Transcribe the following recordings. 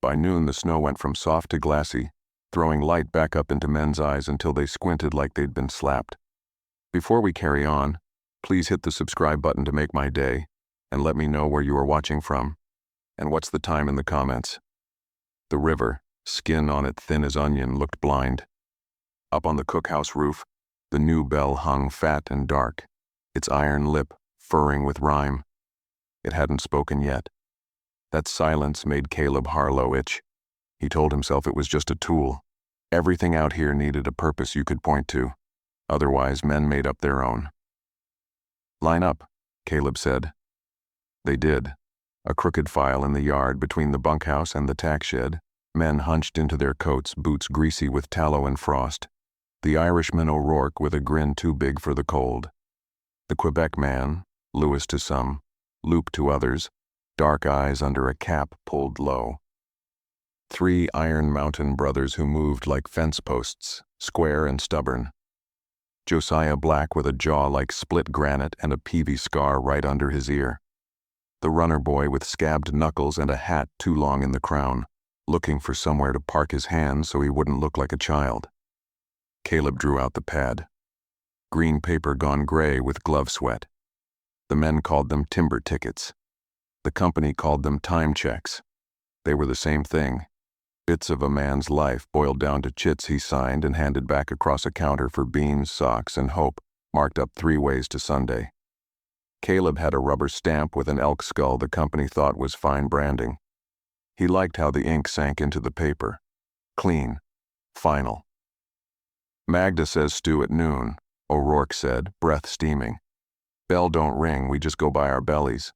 By noon, the snow went from soft to glassy, throwing light back up into men's eyes until they squinted like they'd been slapped. Before we carry on, please hit the subscribe button to make my day, and let me know where you are watching from, and what's the time in the comments. The river, skin on it thin as onion, looked blind. Up on the cookhouse roof, the new bell hung fat and dark, its iron lip furring with rhyme. It hadn't spoken yet. That silence made Caleb Harlow itch. He told himself it was just a tool. Everything out here needed a purpose you could point to. Otherwise, men made up their own. "Line up," Caleb said. They did. A crooked file in the yard between the bunkhouse and the tack shed, men hunched into their coats, boots greasy with tallow and frost. The Irishman O'Rourke with a grin too big for the cold. The Quebec man, Lewis to some, Loop to others, dark eyes under a cap pulled low. 3 Iron Mountain brothers who moved like fence posts, square and stubborn. Josiah Black with a jaw like split granite and a peavy scar right under his ear. The runner boy with scabbed knuckles and a hat too long in the crown, looking for somewhere to park his hands so he wouldn't look like a child. Caleb drew out the pad. Green paper gone gray with glove sweat. The men called them timber tickets. The company called them time checks. They were the same thing. Bits of a man's life boiled down to chits he signed and handed back across a counter for beans, socks, and hope, marked up 3 ways to Sunday. Caleb had a rubber stamp with an elk skull the company thought was fine branding. He liked how the ink sank into the paper. Clean. Final. "Magda says stew at noon," O'Rourke said, breath steaming. "Bell don't ring, we just go by our bellies."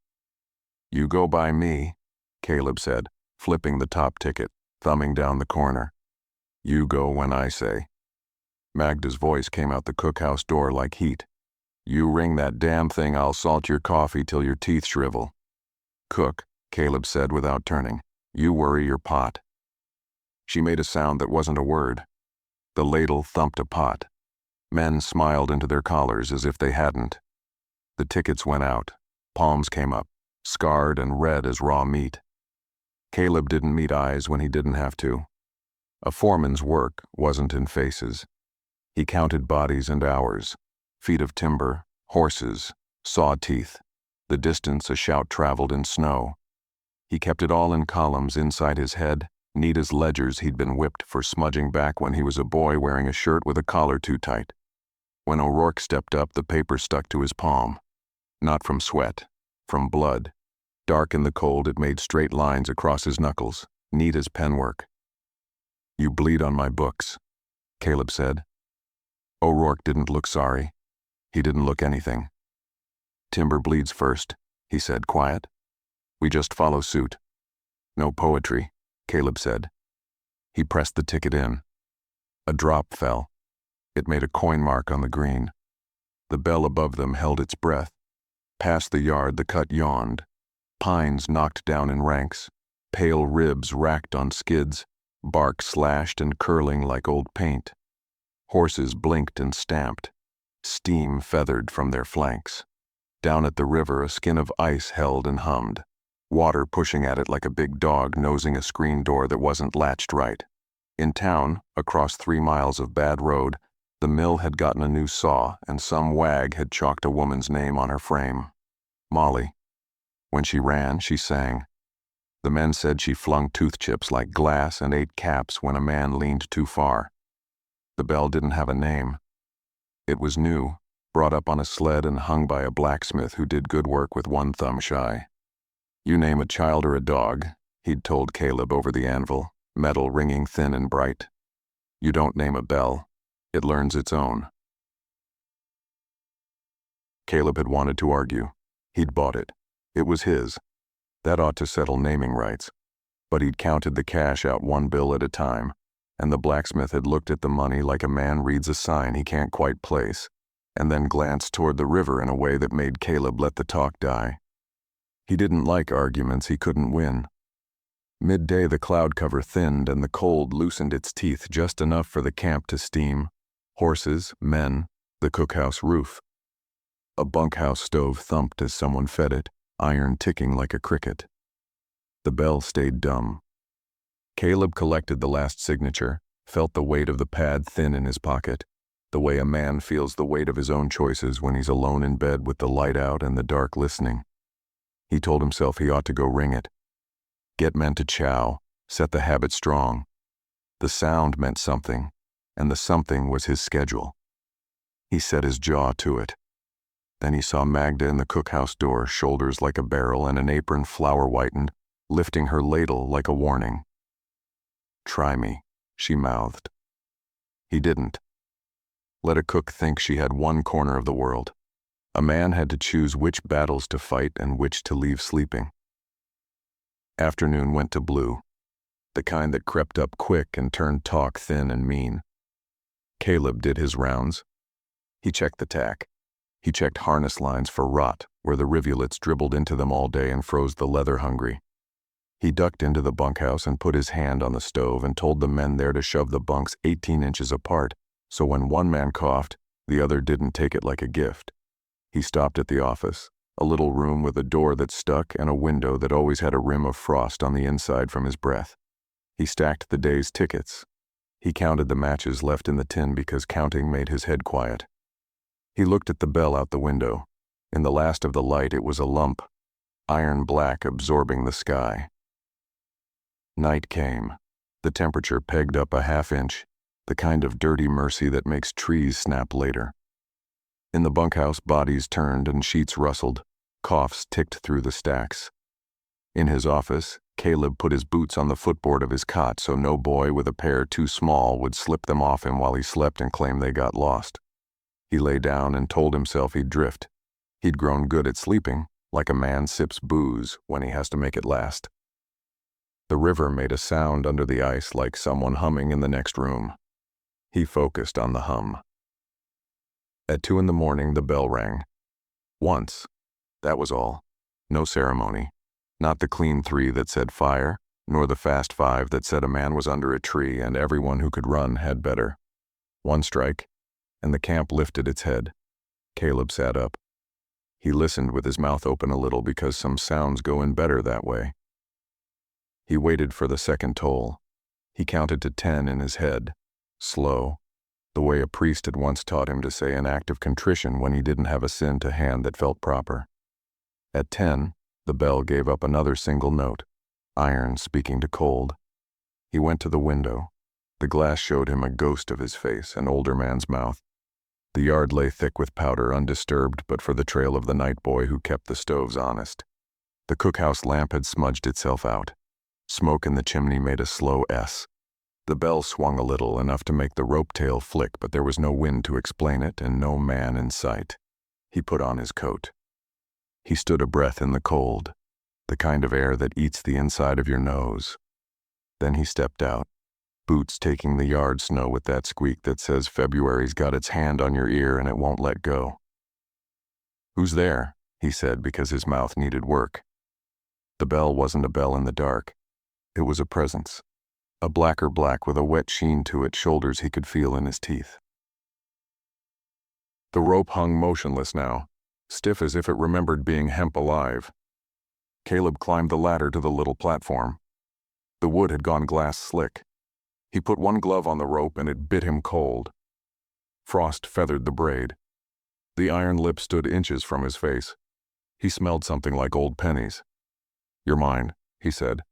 "You go by me," Caleb said, flipping the top ticket, thumbing down the corner. "You go when I say." Magda's voice came out the cookhouse door like heat. "You ring that damn thing, I'll salt your coffee till your teeth shrivel." "Cook," Caleb said without turning. "You worry your pot." She made a sound that wasn't a word. The ladle thumped a pot. Men smiled into their collars as if they hadn't. The tickets went out. Palms came up, scarred and red as raw meat. Caleb didn't meet eyes when he didn't have to. A foreman's work wasn't in faces. He counted bodies and hours, feet of timber, horses, saw teeth, the distance a shout traveled in snow. He kept it all in columns inside his head, neat as ledgers he'd been whipped for smudging back when he was a boy wearing a shirt with a collar too tight. When O'Rourke stepped up, the paper stuck to his palm. Not from sweat, from blood. Dark in the cold, it made straight lines across his knuckles, neat as penwork. "You bleed on my books," Caleb said. O'Rourke didn't look sorry. He didn't look anything. "Timber bleeds first," he said, quiet. "We just follow suit." "No poetry," Caleb said. He pressed the ticket in. A drop fell. It made a coin mark on the green. The bell above them held its breath. Past the yard, the cut yawned. Pines knocked down in ranks, pale ribs racked on skids, bark slashed and curling like old paint. Horses blinked and stamped. Steam feathered from their flanks. Down at the river, a skin of ice held and hummed, water pushing at it like a big dog nosing a screen door that wasn't latched right. In town, across 3 miles of bad road, the mill had gotten a new saw, and some wag had chalked a woman's name on her frame. Molly. When she ran, she sang. The men said she flung tooth chips like glass and ate caps when a man leaned too far. The bell didn't have a name. It was new, brought up on a sled and hung by a blacksmith who did good work with 1 thumb shy. "You name a child or a dog," he'd told Caleb over the anvil, metal ringing thin and bright. "You don't name a bell. It learns its own." Caleb had wanted to argue. He'd bought it. It was his. That ought to settle naming rights. But he'd counted the cash out 1 bill at a time, and the blacksmith had looked at the money like a man reads a sign he can't quite place, and then glanced toward the river in a way that made Caleb let the talk die. He didn't like arguments he couldn't win. Midday, the cloud cover thinned and the cold loosened its teeth just enough for the camp to steam. Horses, men, the cookhouse roof. A bunkhouse stove thumped as someone fed it, iron ticking like a cricket. The bell stayed dumb. Caleb collected the last signature, felt the weight of the pad thin in his pocket, the way a man feels the weight of his own choices when he's alone in bed with the light out and the dark listening. He told himself he ought to go ring it. Get men to chow, set the habit strong. The sound meant something, and the something was his schedule. He set his jaw to it. Then he saw Magda in the cookhouse door, shoulders like a barrel and an apron flour-whitened, lifting her ladle like a warning. "Try me," she mouthed. He didn't. Let a cook think she had one corner of the world. A man had to choose which battles to fight and which to leave sleeping. Afternoon went to blue, the kind that crept up quick and turned talk thin and mean. Caleb did his rounds. He checked the tack. He checked harness lines for rot, where the rivulets dribbled into them all day and froze the leather hungry. He ducked into the bunkhouse and put his hand on the stove and told the men there to shove the bunks 18 inches apart, so when one man coughed, the other didn't take it like a gift. He stopped at the office, a little room with a door that stuck and a window that always had a rim of frost on the inside from his breath. He stacked the day's tickets. He counted the matches left in the tin because counting made his head quiet. He looked at the bell out the window. In the last of the light it was a lump, iron black absorbing the sky. Night came. The temperature pegged up a half-inch, the kind of dirty mercy that makes trees snap later. In the bunkhouse, bodies turned and sheets rustled. Coughs ticked through the stacks. In his office, Caleb put his boots on the footboard of his cot so no boy with a pair too small would slip them off him while he slept and claim they got lost. He lay down and told himself he'd drift. He'd grown good at sleeping, like a man sips booze when he has to make it last. The river made a sound under the ice like someone humming in the next room. He focused on the hum. At 2 a.m, the bell rang. Once. That was all. No ceremony. Not the clean 3 that said fire, nor the fast 5 that said a man was under a tree and everyone who could run had better. One strike, and the camp lifted its head. Caleb sat up. He listened with his mouth open a little because some sounds go in better that way. He waited for the second toll. He counted to 10 in his head, slow, the way a priest had once taught him to say an act of contrition when he didn't have a sin to hand that felt proper. At 10, the bell gave up another single note, iron speaking to cold. He went to the window. The glass showed him a ghost of his face, an older man's mouth. The yard lay thick with powder, undisturbed but for the trail of the night boy who kept the stoves honest. The cookhouse lamp had smudged itself out. Smoke in the chimney made a slow S. The bell swung a little, enough to make the rope tail flick, but there was no wind to explain it and no man in sight. He put on his coat. He stood a breath in the cold, the kind of air that eats the inside of your nose. Then he stepped out, boots taking the yard snow with that squeak that says February's got its hand on your ear and it won't let go. "Who's there?" he said because his mouth needed work. The bell wasn't a bell in the dark. It was a presence. A blacker black with a wet sheen to it, shoulders he could feel in his teeth. The rope hung motionless now, stiff as if it remembered being hemp alive. Caleb climbed the ladder to the little platform. The wood had gone glass slick. He put one glove on the rope and it bit him cold. Frost feathered the braid. The iron lip stood inches from his face. He smelled something like old pennies. "You're mine," he said.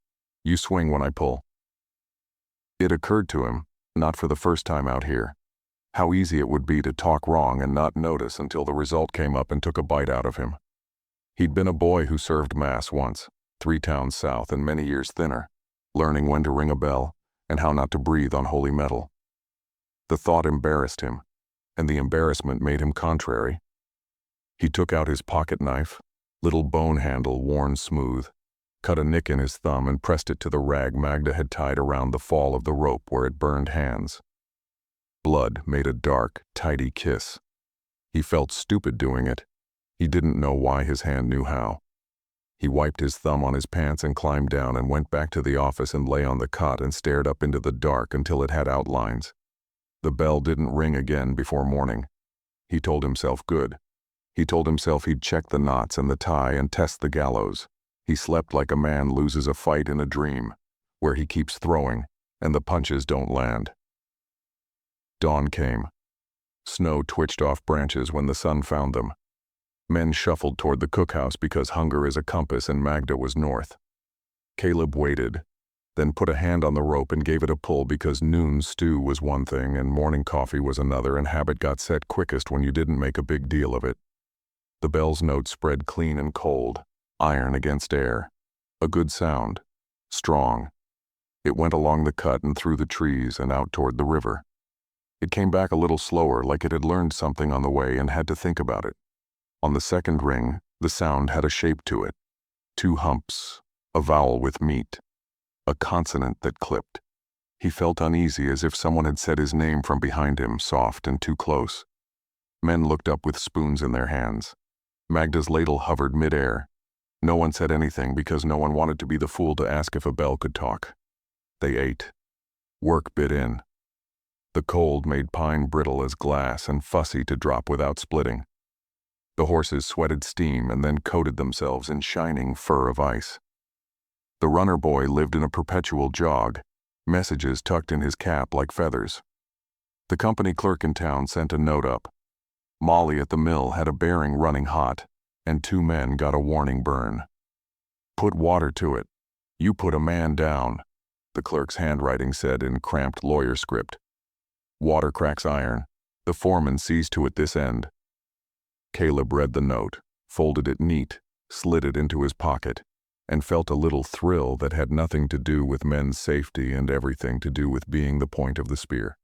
"You swing when I pull." It occurred to him, not for the first time out here, how easy it would be to talk wrong and not notice until the result came up and took a bite out of him. He'd been a boy who served mass once, 3 towns south and many years thinner, learning when to ring a bell and how not to breathe on holy metal. The thought embarrassed him, and the embarrassment made him contrary. He took out his pocket knife, little bone handle worn smooth, cut a nick in his thumb and pressed it to the rag Magda had tied around the fall of the rope where it burned hands. Blood made a dark, tidy kiss. He felt stupid doing it. He didn't know why his hand knew how. He wiped his thumb on his pants and climbed down and went back to the office and lay on the cot and stared up into the dark until it had outlines. The bell didn't ring again before morning. He told himself good. He told himself he'd check the knots and the tie and test the gallows. He slept like a man loses a fight in a dream. where he keeps throwing, and the punches don't land. Dawn came. Snow twitched off branches when the sun found them. Men shuffled toward the cookhouse because hunger is a compass and Magda was north. Caleb waited, then put a hand on the rope and gave it a pull because noon stew was one thing and morning coffee was another, and habit got set quickest when you didn't make a big deal of it. The bell's note spread clean and cold, iron against air. A good sound, strong. It went along the cut and through the trees and out toward the river. It came back a little slower, like it had learned something on the way and had to think about it. On the second ring, the sound had a shape to it. 2 humps, a vowel with meat, a consonant that clipped. He felt uneasy, as if someone had said his name from behind him, soft and too close. Men looked up with spoons in their hands. Magda's ladle hovered midair. No one said anything because no one wanted to be the fool to ask if a bell could talk. They ate. Work bit in. The cold made pine brittle as glass and fussy to drop without splitting. The horses sweated steam and then coated themselves in shining fur of ice. The runner boy lived in a perpetual jog, messages tucked in his cap like feathers. The company clerk in town sent a note up. Molly at the mill had a bearing running hot, and 2 men got a warning burn. Put water to it. You put a man down, the clerk's handwriting said in cramped lawyer script. Water cracks iron. The foreman sees to it this end. Caleb read the note, folded it neat, slid it into his pocket, and felt a little thrill that had nothing to do with men's safety and everything to do with being the point of the spear.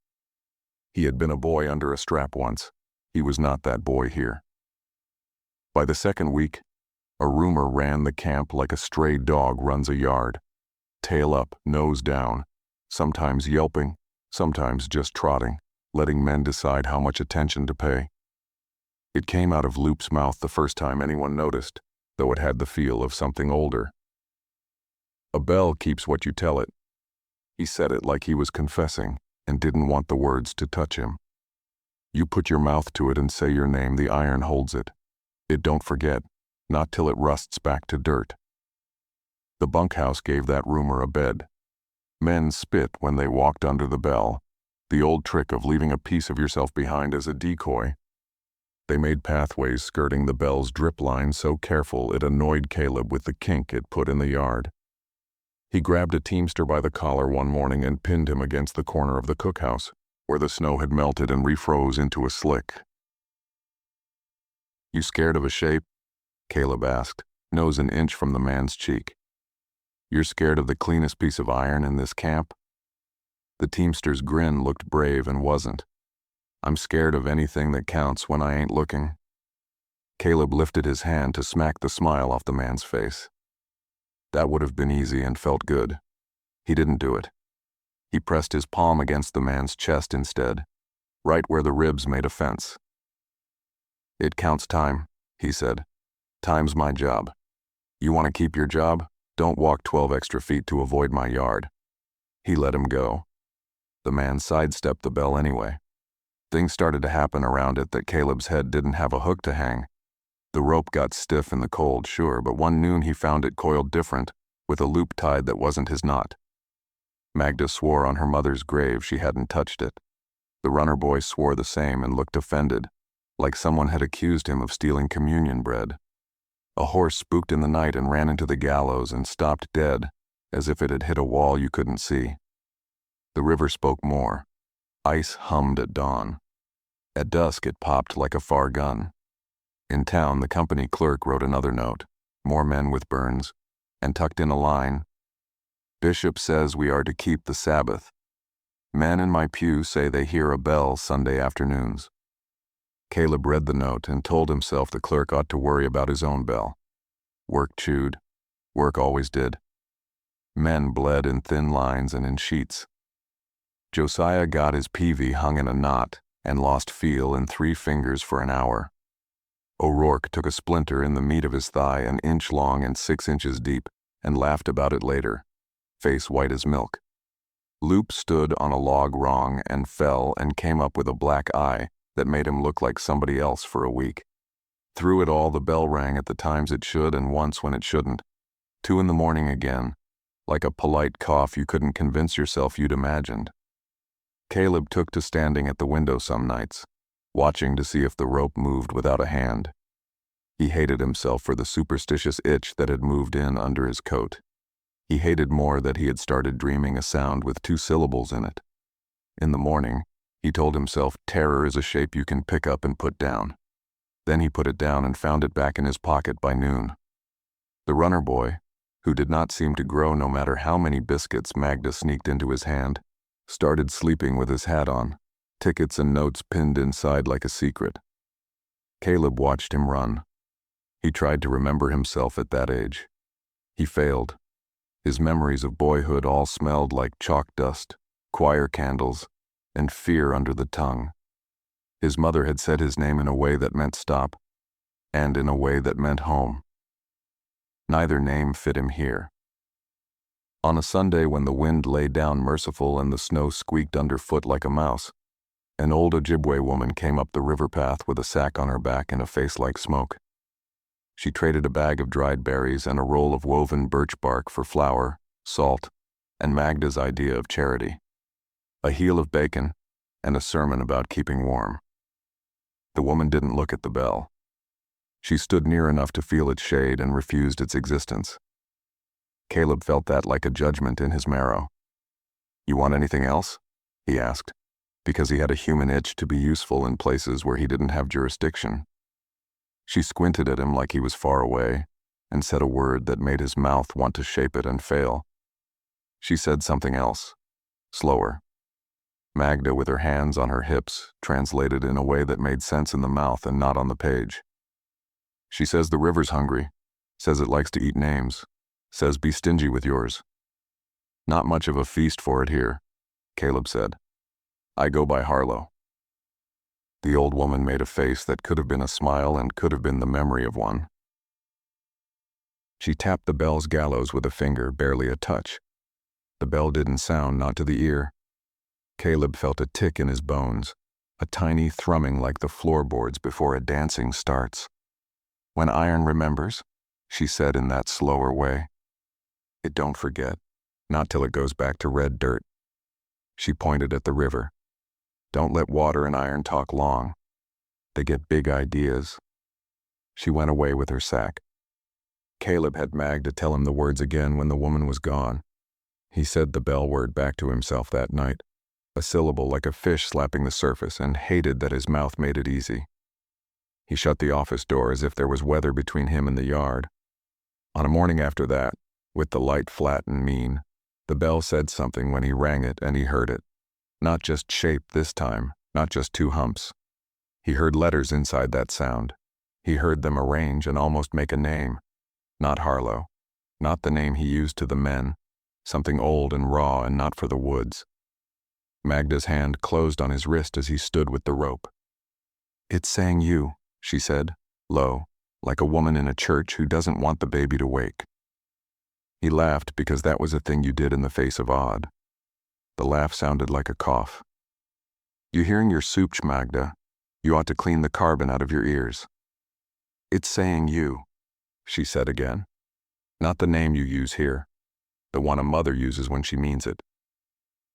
He had been a boy under a strap once. He was not that boy here. By the second week, a rumor ran the camp like a stray dog runs a yard. Tail up, nose down, sometimes yelping, sometimes just trotting, letting men decide how much attention to pay. It came out of Loop's mouth the first time anyone noticed, though it had the feel of something older. A bell keeps what you tell it. He said it like he was confessing and didn't want the words to touch him. You put your mouth to it and say your name, the iron holds it. It don't forget, not till it rusts back to dirt. The bunkhouse gave that rumor a bed. Men spit when they walked under the bell, the old trick of leaving a piece of yourself behind as a decoy. They made pathways skirting the bell's drip line so careful it annoyed Caleb with the kink it put in the yard. He grabbed a teamster by the collar one morning and pinned him against the corner of the cookhouse, where the snow had melted and refroze into a slick. You scared of a shape? Caleb asked, nose an inch from the man's cheek. You're scared of the cleanest piece of iron in this camp? The teamster's grin looked brave and wasn't. I'm scared of anything that counts when I ain't looking. Caleb lifted his hand to smack the smile off the man's face. That would have been easy and felt good. He didn't do it. He pressed his palm against the man's chest instead, right where the ribs made a fence. It counts time, he said. Time's my job. You want to keep your job? Don't walk 12 extra feet to avoid my yard. He let him go. The man sidestepped the bell anyway. Things started to happen around it that Caleb's head didn't have a hook to hang. The rope got stiff in the cold, sure, but one noon he found it coiled different, with a loop tied that wasn't his knot. Magda swore on her mother's grave she hadn't touched it. The runner boy swore the same and looked offended, like someone had accused him of stealing communion bread. A horse spooked in the night and ran into the gallows and stopped dead, as if it had hit a wall you couldn't see. The river spoke more. Ice hummed at dawn. At dusk it popped like a far gun. In town, the company clerk wrote another note, more men with burns, and tucked in a line. Bishop says we are to keep the Sabbath. Men in my pew say they hear a bell Sunday afternoons. Caleb read the note and told himself the clerk ought to worry about his own bell. Work chewed. Work always did. Men bled in thin lines and in sheets. Josiah got his peavy hung in a knot and lost feel in 3 fingers for an hour. O'Rourke took a splinter in the meat of his thigh an inch long and 6 inches deep and laughed about it later, face white as milk. Loop stood on a log wrong and fell and came up with a black eye that made him look like somebody else for a week. Through it all, the bell rang at the times it should and once when it shouldn't. 2 in the morning again, like a polite cough you couldn't convince yourself you'd imagined. Caleb took to standing at the window some nights, watching to see if the rope moved without a hand. He hated himself for the superstitious itch that had moved in under his coat. He hated more that he had started dreaming a sound with 2 syllables in it. In the morning, he told himself terror is a shape you can pick up and put down. Then he put it down and found it back in his pocket by noon. The runner boy, who did not seem to grow no matter how many biscuits Magda sneaked into his hand, started sleeping with his hat on, tickets and notes pinned inside like a secret. Caleb watched him run. He tried to remember himself at that age. He failed. His memories of boyhood all smelled like chalk dust, choir candles, and fear under the tongue. His mother had said his name in a way that meant stop, and in a way that meant home. Neither name fit him here. On a Sunday when the wind lay down merciful and the snow squeaked underfoot like a mouse, an old Ojibwe woman came up the river path with a sack on her back and a face like smoke. She traded a bag of dried berries and a roll of woven birch bark for flour, salt, and Magda's idea of charity, a heel of bacon, and a sermon about keeping warm. The woman didn't look at the bell. She stood near enough to feel its shade and refused its existence. Caleb felt that like a judgment in his marrow. "You want anything else?" he asked, because he had a human itch to be useful in places where he didn't have jurisdiction. She squinted at him like he was far away and said a word that made his mouth want to shape it and fail. She said something else, slower. Magda, with her hands on her hips, translated in a way that made sense in the mouth and not on the page. "She says the river's hungry, says it likes to eat names, says be stingy with yours." "Not much of a feast for it here," Caleb said. "I go by Harlow." The old woman made a face that could have been a smile and could have been the memory of one. She tapped the bell's gallows with a finger, barely a touch. The bell didn't sound, not to the ear. Caleb felt a tick in his bones, a tiny thrumming like the floorboards before a dancing starts. "When iron remembers," she said in that slower way. "It don't forget, not till it goes back to red dirt." She pointed at the river. "Don't let water and iron talk long. They get big ideas." She went away with her sack. Caleb had Magda tell him the words again when the woman was gone. He said the bell word back to himself that night, a syllable like a fish slapping the surface, and hated that his mouth made it easy. He shut the office door as if there was weather between him and the yard. On a morning after that, with the light flat and mean, the bell said something when he rang it and he heard it. Not just shape this time, not just 2 humps. He heard letters inside that sound. He heard them arrange and almost make a name. Not Harlow, not the name he used to the men, something old and raw and not for the woods. Magda's hand closed on his wrist as he stood with the rope. "It's saying you," she said, low, like a woman in a church who doesn't want the baby to wake. He laughed because that was a thing you did in the face of odd. The laugh sounded like a cough. "You hearing your soup, Magda? You ought to clean the carbon out of your ears." "It's saying you," she said again. "Not the name you use here. The one a mother uses when she means it."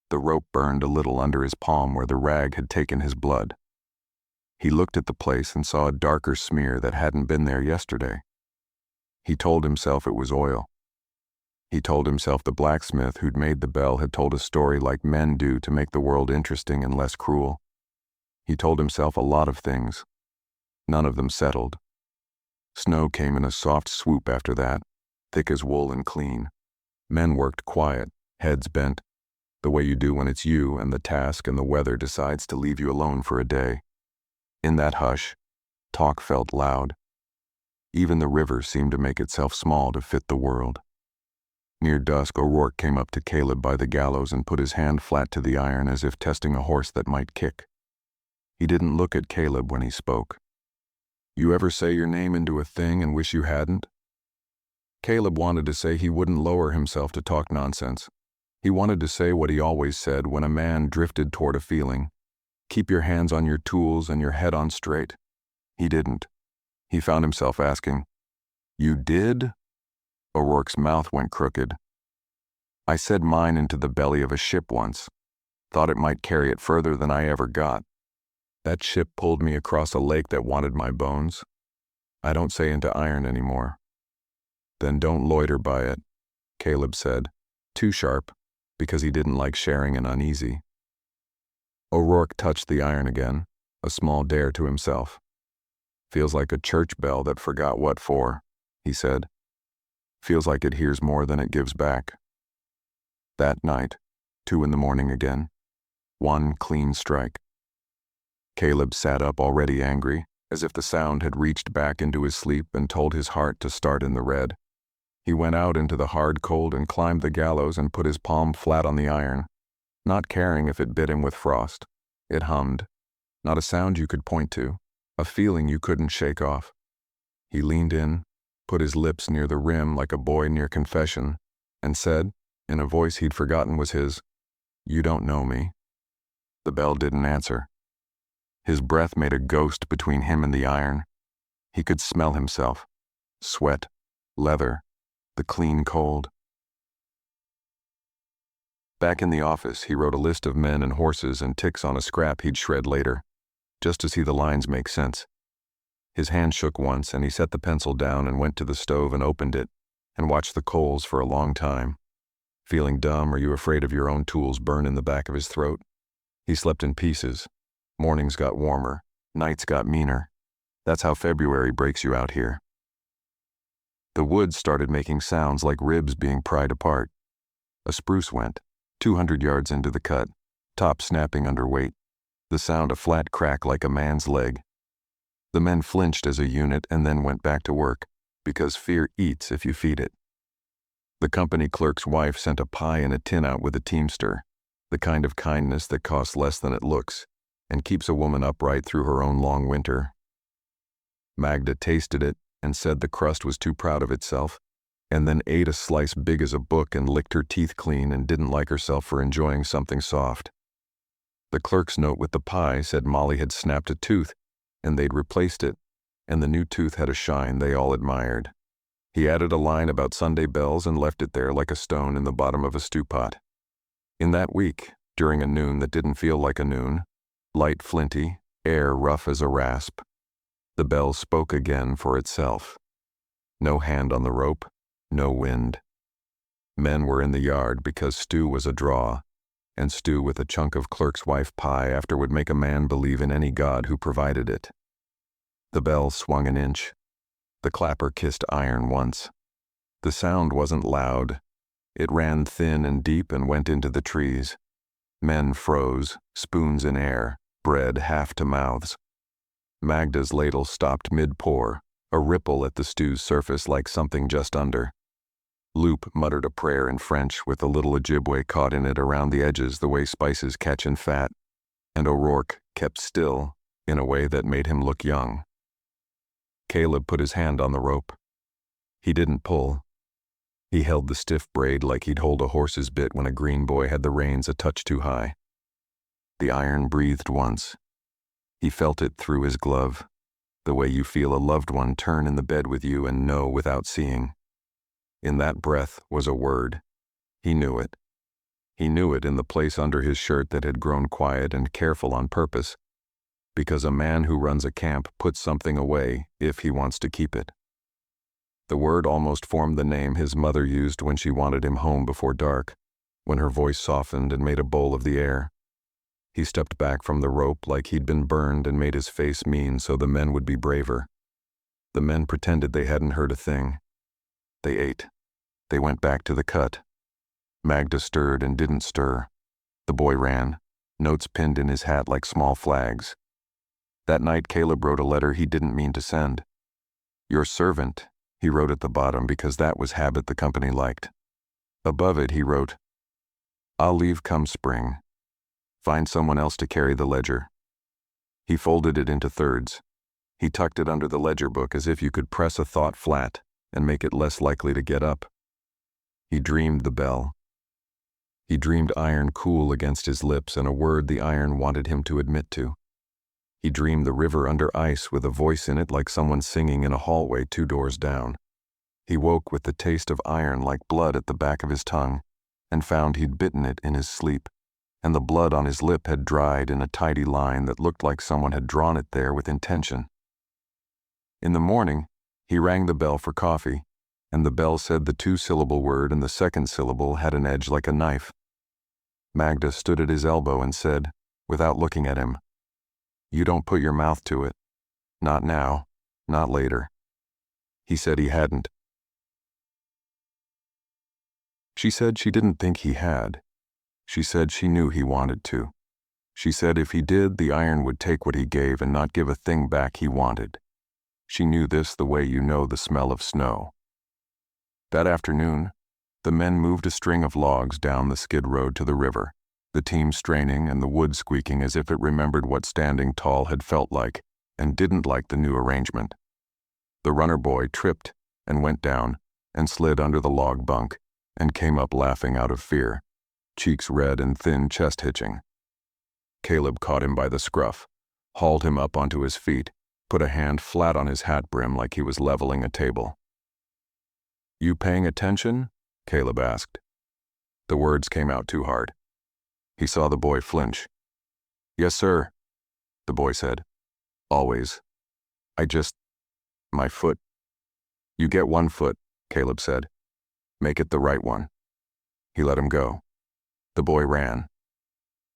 The rope burned a little under his palm where the rag had taken his blood. He looked at the place and saw a darker smear that hadn't been there yesterday. He told himself it was oil. He told himself the blacksmith who'd made the bell had told a story like men do to make the world interesting and less cruel. He told himself a lot of things. None of them settled. Snow came in a soft swoop after that, thick as wool and clean. Men worked quiet, heads bent, the way you do when it's you and the task and the weather decides to leave you alone for a day. In that hush, talk felt loud. Even the river seemed to make itself small to fit the world. Near dusk, O'Rourke came up to Caleb by the gallows and put his hand flat to the iron as if testing a horse that might kick. He didn't look at Caleb when he spoke. "You ever say your name into a thing and wish you hadn't?" Caleb wanted to say he wouldn't lower himself to talk nonsense. He wanted to say what he always said when a man drifted toward a feeling. Keep your hands on your tools and your head on straight. He didn't. He found himself asking, "You did?" O'Rourke's mouth went crooked. I said mine into the belly of a ship once. Thought it might carry it further than I ever got. That ship pulled me across a lake that wanted my bones. I don't say into iron anymore." "Then don't loiter by it," Caleb said, too sharp, because he didn't like sharing and uneasy. O'Rourke touched the iron again, a small dare to himself. "Feels like a church bell that forgot what for," he said. "Feels like it hears more than it gives back." That night, 2 in the morning again. One clean strike. Caleb sat up already angry, as if the sound had reached back into his sleep and told his heart to start in the red. He went out into the hard cold and climbed the gallows and put his palm flat on the iron, not caring if it bit him with frost. It hummed. Not a sound you could point to, a feeling you couldn't shake off. He leaned in, put his lips near the rim like a boy near confession, and said, in a voice he'd forgotten was his, "You don't know me." The bell didn't answer. His breath made a ghost between him and the iron. He could smell himself. Sweat, leather, the clean cold. Back in the office, he wrote a list of men and horses and ticks on a scrap he'd shred later, just to see the lines make sense. His hand shook once, and he set the pencil down and went to the stove and opened it, and watched the coals for a long time. Feeling dumb, or you afraid of your own tools burn in the back of his throat? He slept in pieces. Mornings got warmer, nights got meaner. That's how February breaks you out here. The woods started making sounds like ribs being pried apart. A spruce went, 200 yards into the cut, top snapping under weight, the sound a flat crack like a man's leg. The men flinched as a unit and then went back to work, because fear eats if you feed it. The company clerk's wife sent a pie in a tin out with a teamster, the kind of kindness that costs less than it looks, and keeps a woman upright through her own long winter. Magda tasted it and said the crust was too proud of itself, and then ate a slice big as a book and licked her teeth clean and didn't like herself for enjoying something soft. The clerk's note with the pie said Molly had snapped a tooth, and they'd replaced it, and the new tooth had a shine they all admired. He added a line about Sunday bells and left it there like a stone in the bottom of a stew pot. In that week, during a noon that didn't feel like a noon, light flinty, air rough as a rasp, the bell spoke again for itself. No hand on the rope, no wind. Men were in the yard because stew was a draw, and stew with a chunk of clerk's wife pie after would make a man believe in any god who provided it. The bell swung an inch. The clapper kissed iron once. The sound wasn't loud. It ran thin and deep and went into the trees. Men froze, spoons in air, bread half to mouths. Magda's ladle stopped mid-pour, a ripple at the stew's surface like something just under. Loop muttered a prayer in French with a little Ojibwe caught in it around the edges the way spices catch in fat, and O'Rourke kept still in a way that made him look young. Caleb put his hand on the rope. He didn't pull. He held the stiff braid like he'd hold a horse's bit when a green boy had the reins a touch too high. The iron breathed once. He felt it through his glove, the way you feel a loved one turn in the bed with you and know without seeing. In that breath was a word. He knew it. He knew it in the place under his shirt that had grown quiet and careful on purpose, because a man who runs a camp puts something away if he wants to keep it. The word almost formed the name his mother used when she wanted him home before dark, when her voice softened and made a bowl of the air. He stepped back from the rope like he'd been burned and made his face mean so the men would be braver. The men pretended they hadn't heard a thing. They ate. They went back to the cut. Magda stirred and didn't stir. The boy ran, notes pinned in his hat like small flags. That night Caleb wrote a letter he didn't mean to send. "Your servant," he wrote at the bottom because that was habit the company liked. Above it he wrote, "I'll leave come spring. Find someone else to carry the ledger." He folded it into thirds. He tucked it under the ledger book as if you could press a thought flat and make it less likely to get up. He dreamed the bell. He dreamed iron cool against his lips and a word the iron wanted him to admit to. He dreamed the river under ice with a voice in it like someone singing in a hallway 2 doors down. He woke with the taste of iron like blood at the back of his tongue, and found he'd bitten it in his sleep, and the blood on his lip had dried in a tidy line that looked like someone had drawn it there with intention. In the morning, he rang the bell for coffee, and the bell said the two-syllable word and the second syllable had an edge like a knife. Magda stood at his elbow and said, without looking at him, "You don't put your mouth to it. Not now, not later." He said he hadn't. She said she didn't think he had. She said she knew he wanted to. She said if he did, the iron would take what he gave and not give a thing back he wanted. She knew this the way you know the smell of snow. That afternoon, the men moved a string of logs down the skid road to the river, the team straining and the wood squeaking as if it remembered what standing tall had felt like and didn't like the new arrangement. The runner boy tripped and went down and slid under the log bunk and came up laughing out of fear, cheeks red and thin chest hitching. Caleb caught him by the scruff, hauled him up onto his feet, put a hand flat on his hat brim like he was leveling a table. "You paying attention?" Caleb asked. The words came out too hard. He saw the boy flinch. "Yes, sir," the boy said. "Always. My foot." "You get one foot," Caleb said. "Make it the right one." He let him go. The boy ran.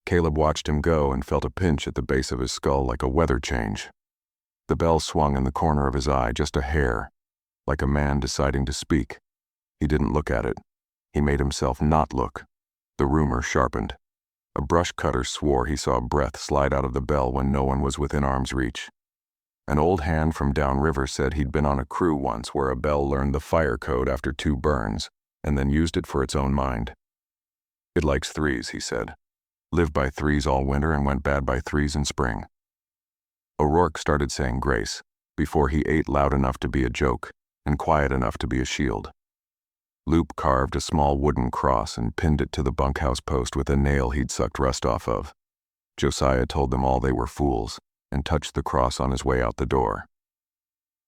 Caleb watched him go and felt a pinch at the base of his skull like a weather change. The bell swung in the corner of his eye just a hair, like a man deciding to speak. He didn't look at it. He made himself not look. The rumor sharpened. A brush cutter swore he saw breath slide out of the bell when no one was within arm's reach. An old hand from downriver said he'd been on a crew once where a bell learned the fire code after 2 burns and then used it for its own mind. "It likes 3s," he said. "Lived by 3s all winter and went bad by 3s in spring." O'Rourke started saying grace before he ate loud enough to be a joke and quiet enough to be a shield. Loop carved a small wooden cross and pinned it to the bunkhouse post with a nail he'd sucked rust off of. Josiah told them all they were fools and touched the cross on his way out the door.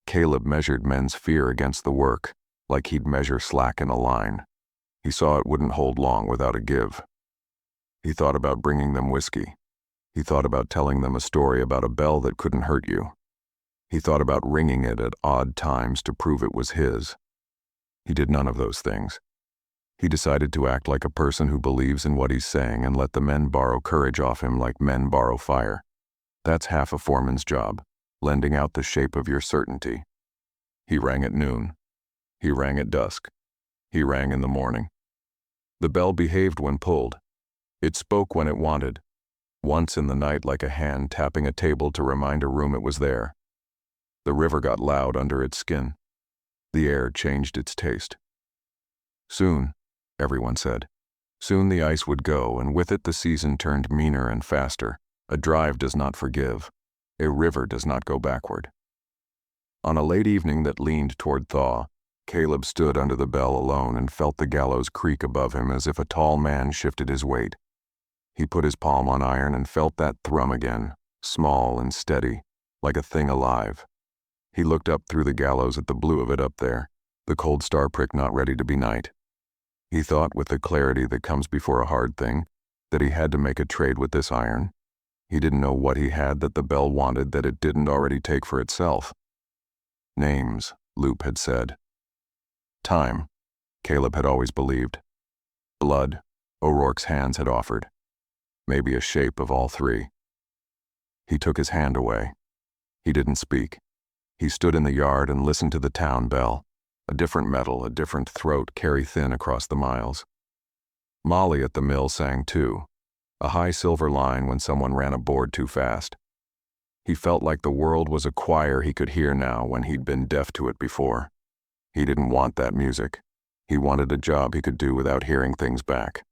Caleb measured men's fear against the work, like he'd measure slack in a line. He saw it wouldn't hold long without a give. He thought about bringing them whiskey. He thought about telling them a story about a bell that couldn't hurt you. He thought about ringing it at odd times to prove it was his. He did none of those things. He decided to act like a person who believes in what he's saying and let the men borrow courage off him like men borrow fire. That's half a foreman's job, lending out the shape of your certainty. He rang at noon. He rang at dusk. He rang in the morning. The bell behaved when pulled. It spoke when it wanted, once in the night like a hand tapping a table to remind a room it was there. The river got loud under its skin. The air changed its taste. Soon, everyone said. Soon the ice would go, and with it the season turned meaner and faster. A drive does not forgive. A river does not go backward. On a late evening that leaned toward thaw, Caleb stood under the bell alone and felt the gallows creak above him as if a tall man shifted his weight. He put his palm on iron and felt that thrum again, small and steady, like a thing alive. He looked up through the gallows at the blue of it up there, the cold star prick not ready to be night. He thought with the clarity that comes before a hard thing that he had to make a trade with this iron. He didn't know what he had that the bell wanted that it didn't already take for itself. Names, Loop had said. Time, Caleb had always believed. Blood, O'Rourke's hands had offered. Maybe a shape of all three. He took his hand away. He didn't speak. He stood in the yard and listened to the town bell, a different metal, a different throat carry thin across the miles. Molly at the mill sang too, a high silver line when someone ran a board too fast. He felt like the world was a choir he could hear now when he'd been deaf to it before. He didn't want that music. He wanted a job he could do without hearing things back.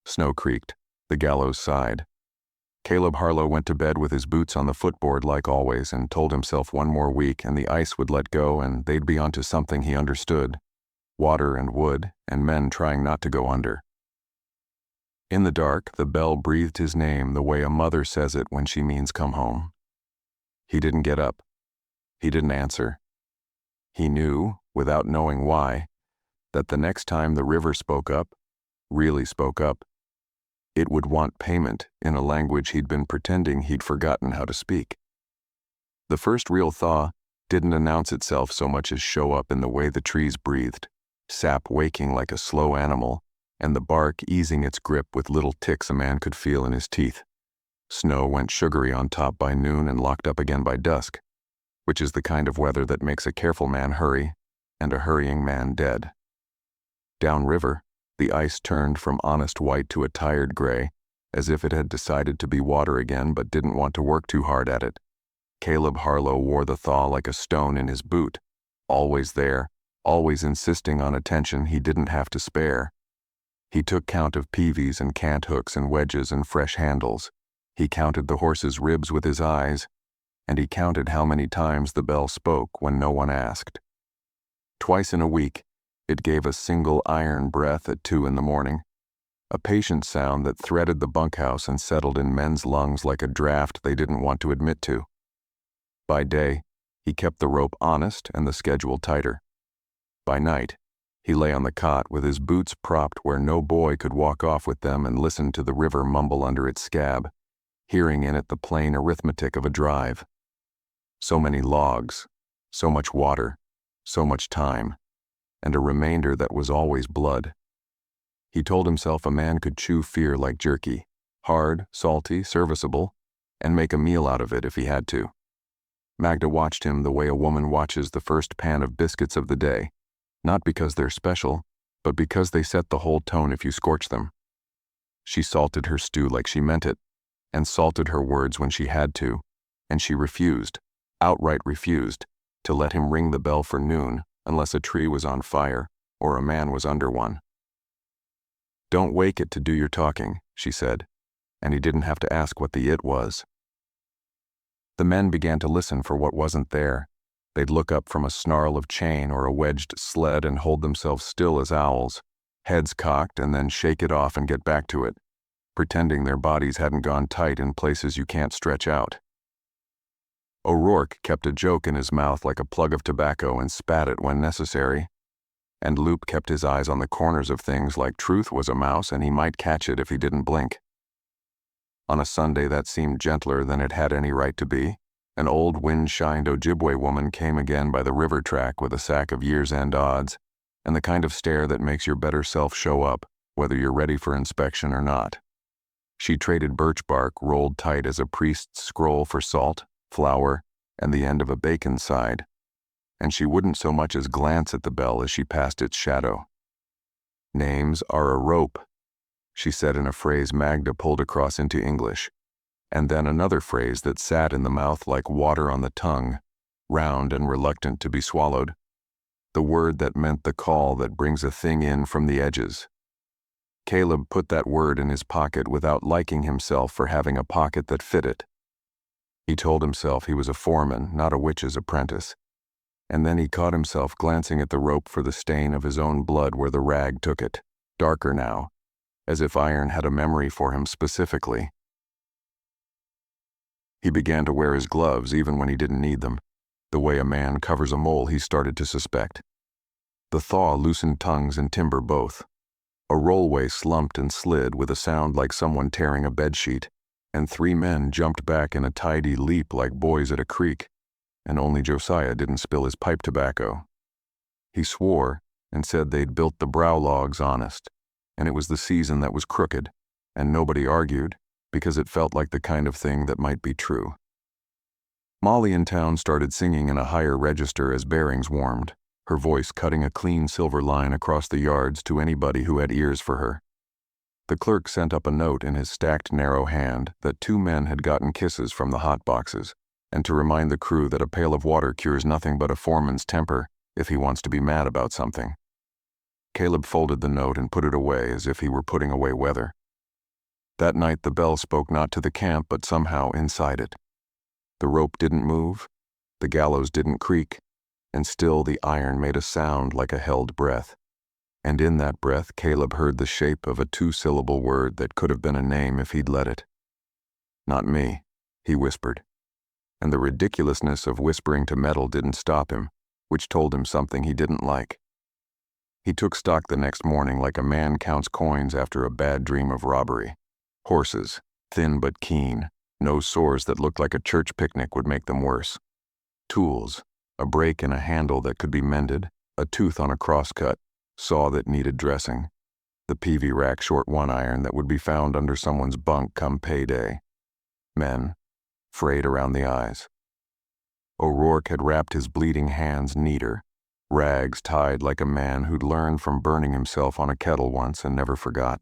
Snow creaked. The gallows sighed. Caleb Harlow went to bed with his boots on the footboard like always and told himself one more week and the ice would let go and they'd be onto something he understood. Water and wood and men trying not to go under. In the dark, the bell breathed his name the way a mother says it when she means come home. He didn't get up. He didn't answer. He knew, without knowing why, that the next time the river spoke up, really spoke up, it would want payment in a language he'd been pretending he'd forgotten how to speak. The first real thaw didn't announce itself so much as show up in the way the trees breathed, sap waking like a slow animal, and the bark easing its grip with little ticks a man could feel in his teeth. Snow went sugary on top by noon and locked up again by dusk, which is the kind of weather that makes a careful man hurry and a hurrying man dead. Downriver, the ice turned from honest white to a tired gray, as if it had decided to be water again but didn't want to work too hard at it. Caleb Harlow wore the thaw like a stone in his boot, always there, always insisting on attention he didn't have to spare. He took count of peavies and cant hooks and wedges and fresh handles. He counted the horse's ribs with his eyes, and he counted how many times the bell spoke when no one asked. Twice in a week, it gave a single iron breath at 2 a.m, a patient sound that threaded the bunkhouse and settled in men's lungs like a draft they didn't want to admit to. By day, he kept the rope honest and the schedule tighter. By night, he lay on the cot with his boots propped where no boy could walk off with them and listen to the river mumble under its scab, hearing in it the plain arithmetic of a drive. So many logs, so much water, so much time, and a remainder that was always blood. He told himself a man could chew fear like jerky, hard, salty, serviceable, and make a meal out of it if he had to. Magda watched him the way a woman watches the first pan of biscuits of the day, not because they're special, but because they set the whole tone if you scorch them. She salted her stew like she meant it, and salted her words when she had to, and she refused, outright refused, to let him ring the bell for noon unless a tree was on fire or a man was under one. "Don't wake it to do your talking," she said, and he didn't have to ask what the it was. The men began to listen for what wasn't there. They'd look up from a snarl of chain or a wedged sled and hold themselves still as owls, heads cocked, and then shake it off and get back to it, pretending their bodies hadn't gone tight in places you can't stretch out. O'Rourke kept a joke in his mouth like a plug of tobacco and spat it when necessary, and Loop kept his eyes on the corners of things like truth was a mouse and he might catch it if he didn't blink. On a Sunday that seemed gentler than it had any right to be, an old wind-shined Ojibwe woman came again by the river track with a sack of year's-end odds, and the kind of stare that makes your better self show up, whether you're ready for inspection or not. She traded birch bark rolled tight as a priest's scroll for salt, flour, and the end of a bacon side, and she wouldn't so much as glance at the bell as she passed its shadow. "Names are a rope," she said in a phrase Magda pulled across into English, and then another phrase that sat in the mouth like water on the tongue, round and reluctant to be swallowed. The word that meant the call that brings a thing in from the edges. Caleb put that word in his pocket without liking himself for having a pocket that fit it. He told himself he was a foreman, not a witch's apprentice, and then he caught himself glancing at the rope for the stain of his own blood where the rag took it, darker now, as if iron had a memory for him specifically. He began to wear his gloves even when he didn't need them, the way a man covers a mole he started to suspect. The thaw loosened tongues and timber both. A rollway slumped and slid with a sound like someone tearing a bedsheet, and 3 men jumped back in a tidy leap like boys at a creek, and only Josiah didn't spill his pipe tobacco. He swore and said they'd built the brow logs honest, and it was the season that was crooked, and nobody argued, because it felt like the kind of thing that might be true. Molly in town started singing in a higher register as bearings warmed, her voice cutting a clean silver line across the yards to anybody who had ears for her. The clerk sent up a note in his stacked narrow hand that 2 men had gotten kisses from the hot boxes, and to remind the crew that a pail of water cures nothing but a foreman's temper if he wants to be mad about something. Caleb folded the note and put it away as if he were putting away weather. That night the bell spoke not to the camp but somehow inside it. The rope didn't move, the gallows didn't creak, and still the iron made a sound like a held breath. And in that breath Caleb heard the shape of a 2-syllable word that could have been a name if he'd let it. "Not me," he whispered. And the ridiculousness of whispering to metal didn't stop him, which told him something he didn't like. He took stock the next morning like a man counts coins after a bad dream of robbery. Horses, thin but keen, no sores that looked like a church picnic would make them worse. Tools, a break in a handle that could be mended, a tooth on a crosscut, saw that needed dressing, the PV rack short 1-iron that would be found under someone's bunk come payday. Men, frayed around the eyes. O'Rourke had wrapped his bleeding hands neater, rags tied like a man who'd learned from burning himself on a kettle once and never forgot.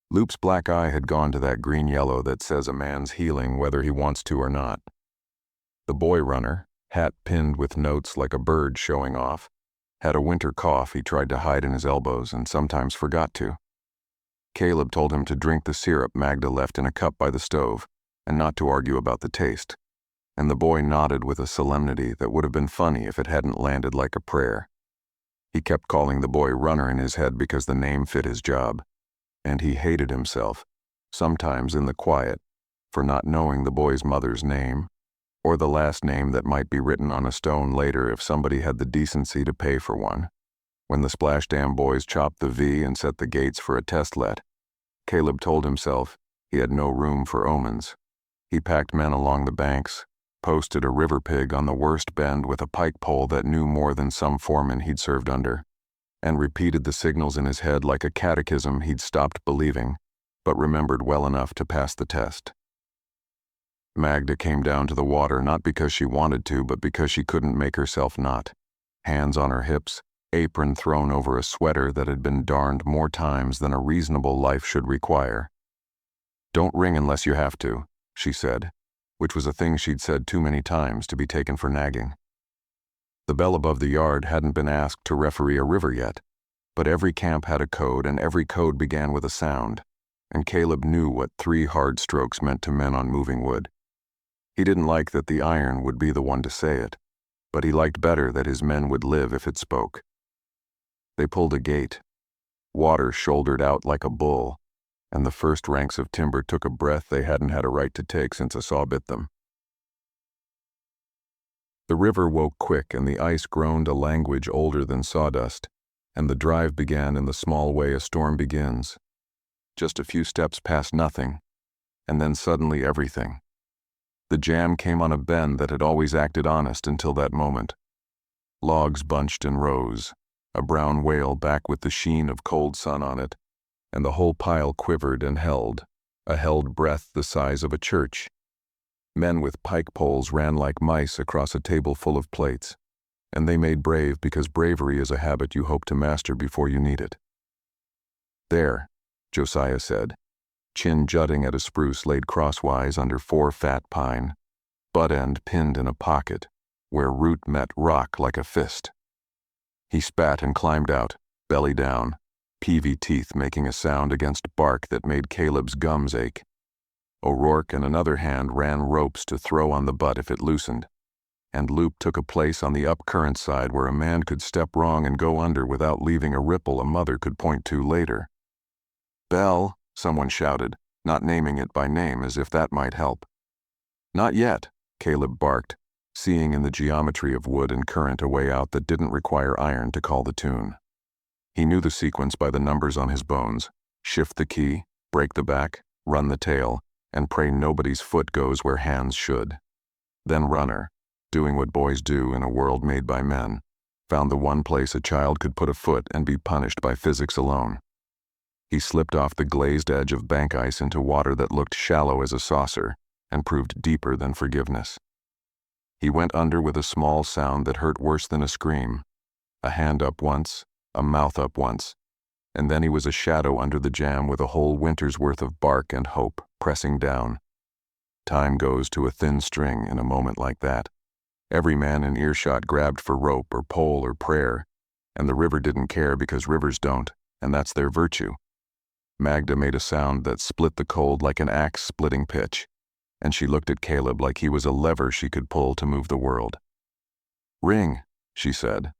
Loop's black eye had gone to that green-yellow that says a man's healing whether he wants to or not. The boy runner, hat pinned with notes like a bird showing off, had a winter cough he tried to hide in his elbows and sometimes forgot to. Caleb told him to drink the syrup Magda left in a cup by the stove and not to argue about the taste, and the boy nodded with a solemnity that would have been funny if it hadn't landed like a prayer. He kept calling the boy Runner in his head because the name fit his job, and he hated himself, sometimes in the quiet, for not knowing the boy's mother's name, or the last name that might be written on a stone later if somebody had the decency to pay for one. When the Splash Dam boys chopped the V and set the gates for a test let, Caleb told himself he had no room for omens. He packed men along the banks, posted a river pig on the worst bend with a pike pole that knew more than some foreman he'd served under, and repeated the signals in his head like a catechism he'd stopped believing, but remembered well enough to pass the test. Magda came down to the water not because she wanted to, but because she couldn't make herself not. Hands on her hips, apron thrown over a sweater that had been darned more times than a reasonable life should require. "Don't ring unless you have to," she said, which was a thing she'd said too many times to be taken for nagging. The bell above the yard hadn't been asked to referee a river yet, but every camp had a code and every code began with a sound, and Caleb knew what 3 hard strokes meant to men on moving wood. He didn't like that the iron would be the one to say it, but he liked better that his men would live if it spoke. They pulled a gate. Water shouldered out like a bull, and the first ranks of timber took a breath they hadn't had a right to take since a saw bit them. The river woke quick and the ice groaned a language older than sawdust, and the drive began in the small way a storm begins. Just a few steps past nothing, and then suddenly everything. The jam came on a bend that had always acted honest until that moment. Logs bunched in rows, a brown whale back with the sheen of cold sun on it, and the whole pile quivered and held, a held breath the size of a church. Men with pike poles ran like mice across a table full of plates, and they made brave because bravery is a habit you hope to master before you need it. "There," Josiah said, chin jutting at a spruce laid crosswise under 4 fat pine, butt end pinned in a pocket, where root met rock like a fist. He spat and climbed out, belly down, peavy teeth making a sound against bark that made Caleb's gums ache. O'Rourke and another hand ran ropes to throw on the butt if it loosened, and Loop took a place on the up-current side where a man could step wrong and go under without leaving a ripple a mother could point to later. "Bell," someone shouted, not naming it by name as if that might help. "Not yet," Caleb barked, seeing in the geometry of wood and current a way out that didn't require iron to call the tune. He knew the sequence by the numbers on his bones: shift the key, break the back, run the tail, and pray nobody's foot goes where hands should. Then Runner, doing what boys do in a world made by men, found the one place a child could put a foot and be punished by physics alone. He slipped off the glazed edge of bank ice into water that looked shallow as a saucer and proved deeper than forgiveness. He went under with a small sound that hurt worse than a scream, a hand up once, a mouth up once, and then he was a shadow under the jam with a whole winter's worth of bark and hope pressing down. Time goes to a thin string in a moment like that. Every man in earshot grabbed for rope or pole or prayer, and the river didn't care because rivers don't, and that's their virtue. Magda made a sound that split the cold like an axe splitting pitch, and she looked at Caleb like he was a lever she could pull to move the world. "Ring," she said.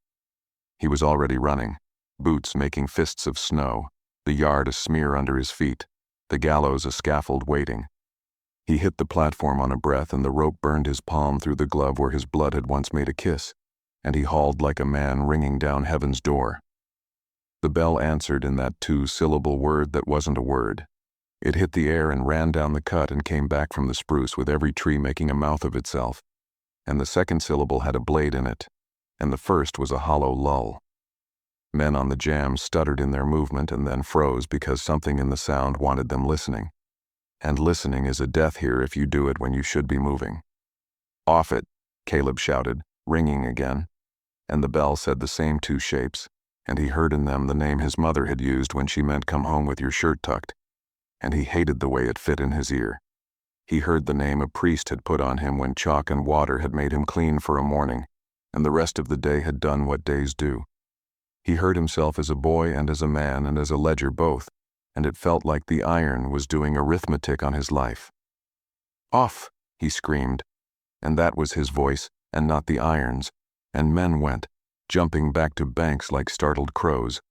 He was already running, boots making fists of snow, the yard a smear under his feet, the gallows a scaffold waiting. He hit the platform on a breath and the rope burned his palm through the glove where his blood had once made a kiss, and he hauled like a man ringing down heaven's door. The bell answered in that two-syllable word that wasn't a word. It hit the air and ran down the cut and came back from the spruce with every tree making a mouth of itself. And the second syllable had a blade in it, and the first was a hollow lull. Men on the jam stuttered in their movement and then froze because something in the sound wanted them listening. And listening is a death here if you do it when you should be moving. "Off it," Caleb shouted, ringing again. And the bell said the same two shapes, and he heard in them the name his mother had used when she meant "come home with your shirt tucked," and he hated the way it fit in his ear. He heard the name a priest had put on him when chalk and water had made him clean for a morning, and the rest of the day had done what days do. He heard himself as a boy and as a man and as a ledger both, and it felt like the iron was doing arithmetic on his life. "Off!" he screamed, and that was his voice and not the iron's, and men went, jumping back to banks like startled crows,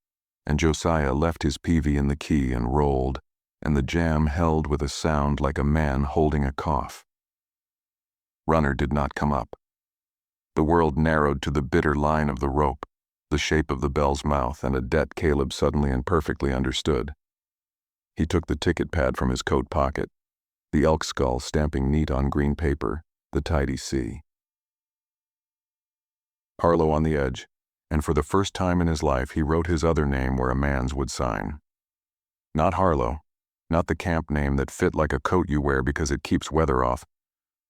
and Josiah left his peavey in the key and rolled, and the jam held with a sound like a man holding a cough. Runner did not come up. The world narrowed to the bitter line of the rope, the shape of the bell's mouth, and a debt Caleb suddenly and perfectly understood. He took the ticket pad from his coat pocket, the elk skull stamping neat on green paper, the tidy C. Harlow on the edge, and for the first time in his life he wrote his other name where a man's would sign. Not Harlow, not the camp name that fit like a coat you wear because it keeps weather off,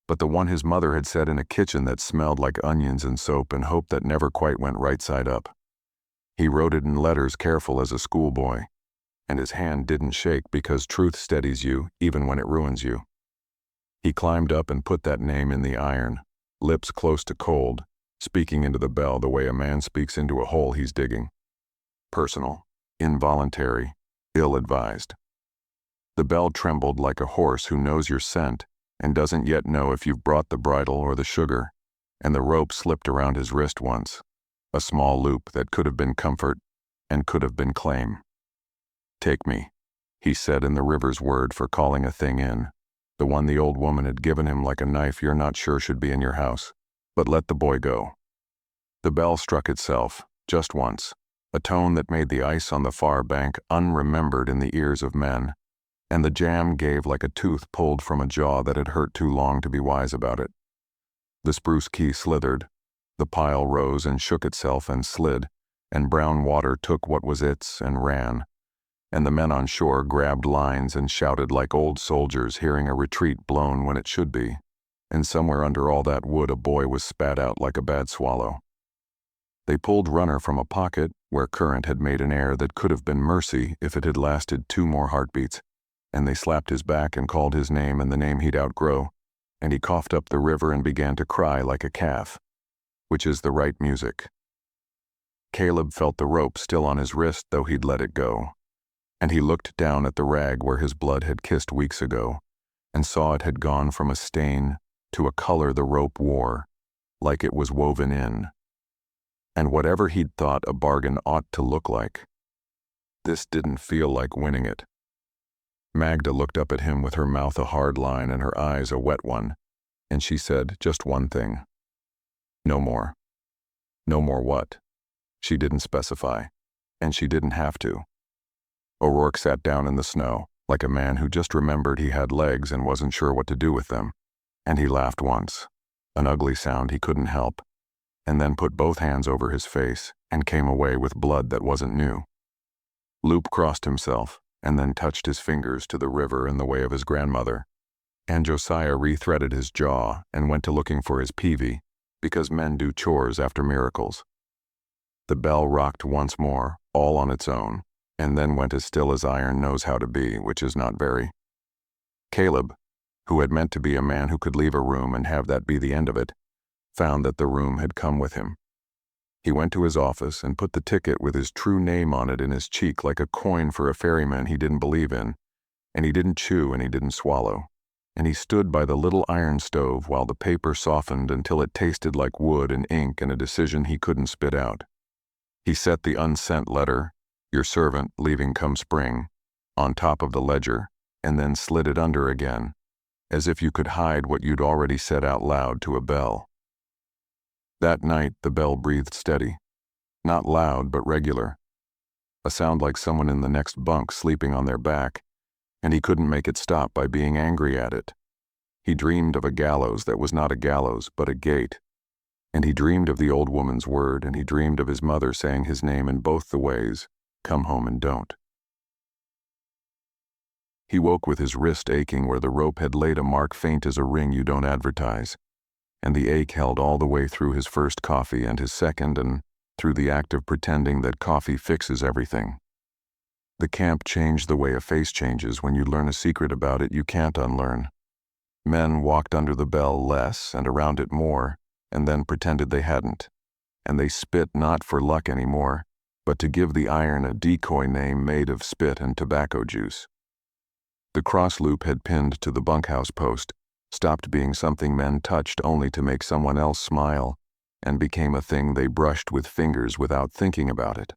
but the one his mother had said in a kitchen that smelled like onions and soap and hope that never quite went right side up. He wrote it in letters careful as a schoolboy, and his hand didn't shake because truth steadies you even when it ruins you. He climbed up and put that name in the iron, lips close to cold, speaking into the bell the way a man speaks into a hole he's digging. Personal, involuntary, ill-advised. The bell trembled like a horse who knows your scent and doesn't yet know if you've brought the bridle or the sugar, and the rope slipped around his wrist once, a small loop that could have been comfort and could have been claim. "Take me," he said in the river's word for calling a thing in, the one the old woman had given him like a knife you're not sure should be in your house, but let the boy go. The bell struck itself, just once, a tone that made the ice on the far bank unremembered in the ears of men, and the jam gave like a tooth pulled from a jaw that had hurt too long to be wise about it. The spruce key slithered, the pile rose and shook itself and slid, and brown water took what was its and ran, and the men on shore grabbed lines and shouted like old soldiers hearing a retreat blown when it should be, and somewhere under all that wood a boy was spat out like a bad swallow. They pulled Runner from a pocket where current had made an air that could have been mercy if it had lasted 2 more heartbeats, and they slapped his back and called his name and the name he'd outgrow, and he coughed up the river and began to cry like a calf, which is the right music. Caleb felt the rope still on his wrist though he'd let it go, and he looked down at the rag where his blood had kissed weeks ago, and saw it had gone from a stain to a color the rope wore, like it was woven in. And whatever he'd thought a bargain ought to look like, this didn't feel like winning it. Magda looked up at him with her mouth a hard line and her eyes a wet one, and she said just one thing. "No more." No more what? She didn't specify, and she didn't have to. O'Rourke sat down in the snow, like a man who just remembered he had legs and wasn't sure what to do with them, and he laughed once, an ugly sound he couldn't help, and then put both hands over his face and came away with blood that wasn't new. Loop crossed himself and then touched his fingers to the river in the way of his grandmother, and Josiah rethreaded his jaw and went to looking for his peavey, because men do chores after miracles. The bell rocked once more, all on its own, and then went as still as iron knows how to be, which is not very. Caleb, who had meant to be a man who could leave a room and have that be the end of it, found that the room had come with him. He went to his office and put the ticket with his true name on it in his cheek like a coin for a ferryman he didn't believe in, and he didn't chew and he didn't swallow, and he stood by the little iron stove while the paper softened until it tasted like wood and ink and a decision he couldn't spit out. He set the unsent letter, "Your servant, leaving come spring," on top of the ledger, and then slid it under again, as if you could hide what you'd already said out loud to a bell. That night the bell breathed steady, not loud but regular. a sound like someone in the next bunk sleeping on their back, and he couldn't make it stop by being angry at it. He dreamed of a gallows that was not a gallows, but a gate. And he dreamed of the old woman's word, and he dreamed of his mother saying his name in both the ways, "Come home and don't." He woke with his wrist aching where the rope had laid a mark faint as a ring you don't advertise, and the ache held all the way through his first coffee and his second, and through the act of pretending that coffee fixes everything. The camp changed the way a face changes when you learn a secret about it you can't unlearn. Men walked under the bell less and around it more, and then pretended they hadn't, and they spit not for luck anymore, but to give the iron a decoy name made of spit and tobacco juice. The cross loop had pinned to the bunkhouse post, stopped being something men touched only to make someone else smile, and became a thing they brushed with fingers without thinking about it.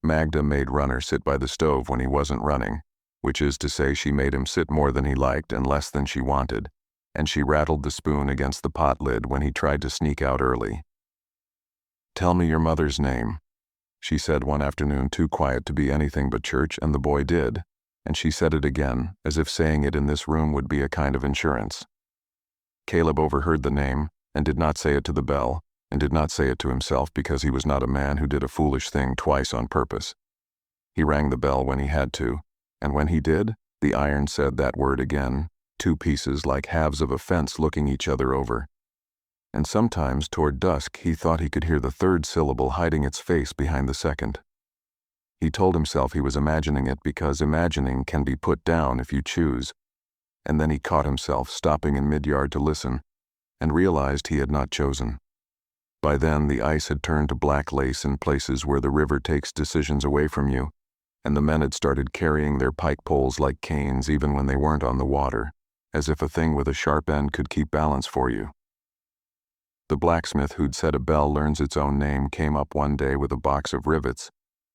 Magda made Runner sit by the stove when he wasn't running, which is to say she made him sit more than he liked and less than she wanted, and she rattled the spoon against the pot lid when he tried to sneak out early. "Tell me your mother's name," she said one afternoon, too quiet to be anything but church, and the boy did, and she said it again, as if saying it in this room would be a kind of insurance. Caleb overheard the name, and did not say it to the bell, and did not say it to himself because he was not a man who did a foolish thing twice on purpose. He rang the bell when he had to, and when he did, the iron said that word again, two pieces like halves of a fence looking each other over. And sometimes, toward dusk, he thought he could hear the third syllable hiding its face behind the second. He told himself he was imagining it because imagining can be put down if you choose, and then he caught himself stopping in mid-yard to listen, and realized he had not chosen. By then, the ice had turned to black lace in places where the river takes decisions away from you, and the men had started carrying their pike poles like canes even when they weren't on the water, as if a thing with a sharp end could keep balance for you. The blacksmith who'd said a bell learns its own name came up one day with a box of rivets,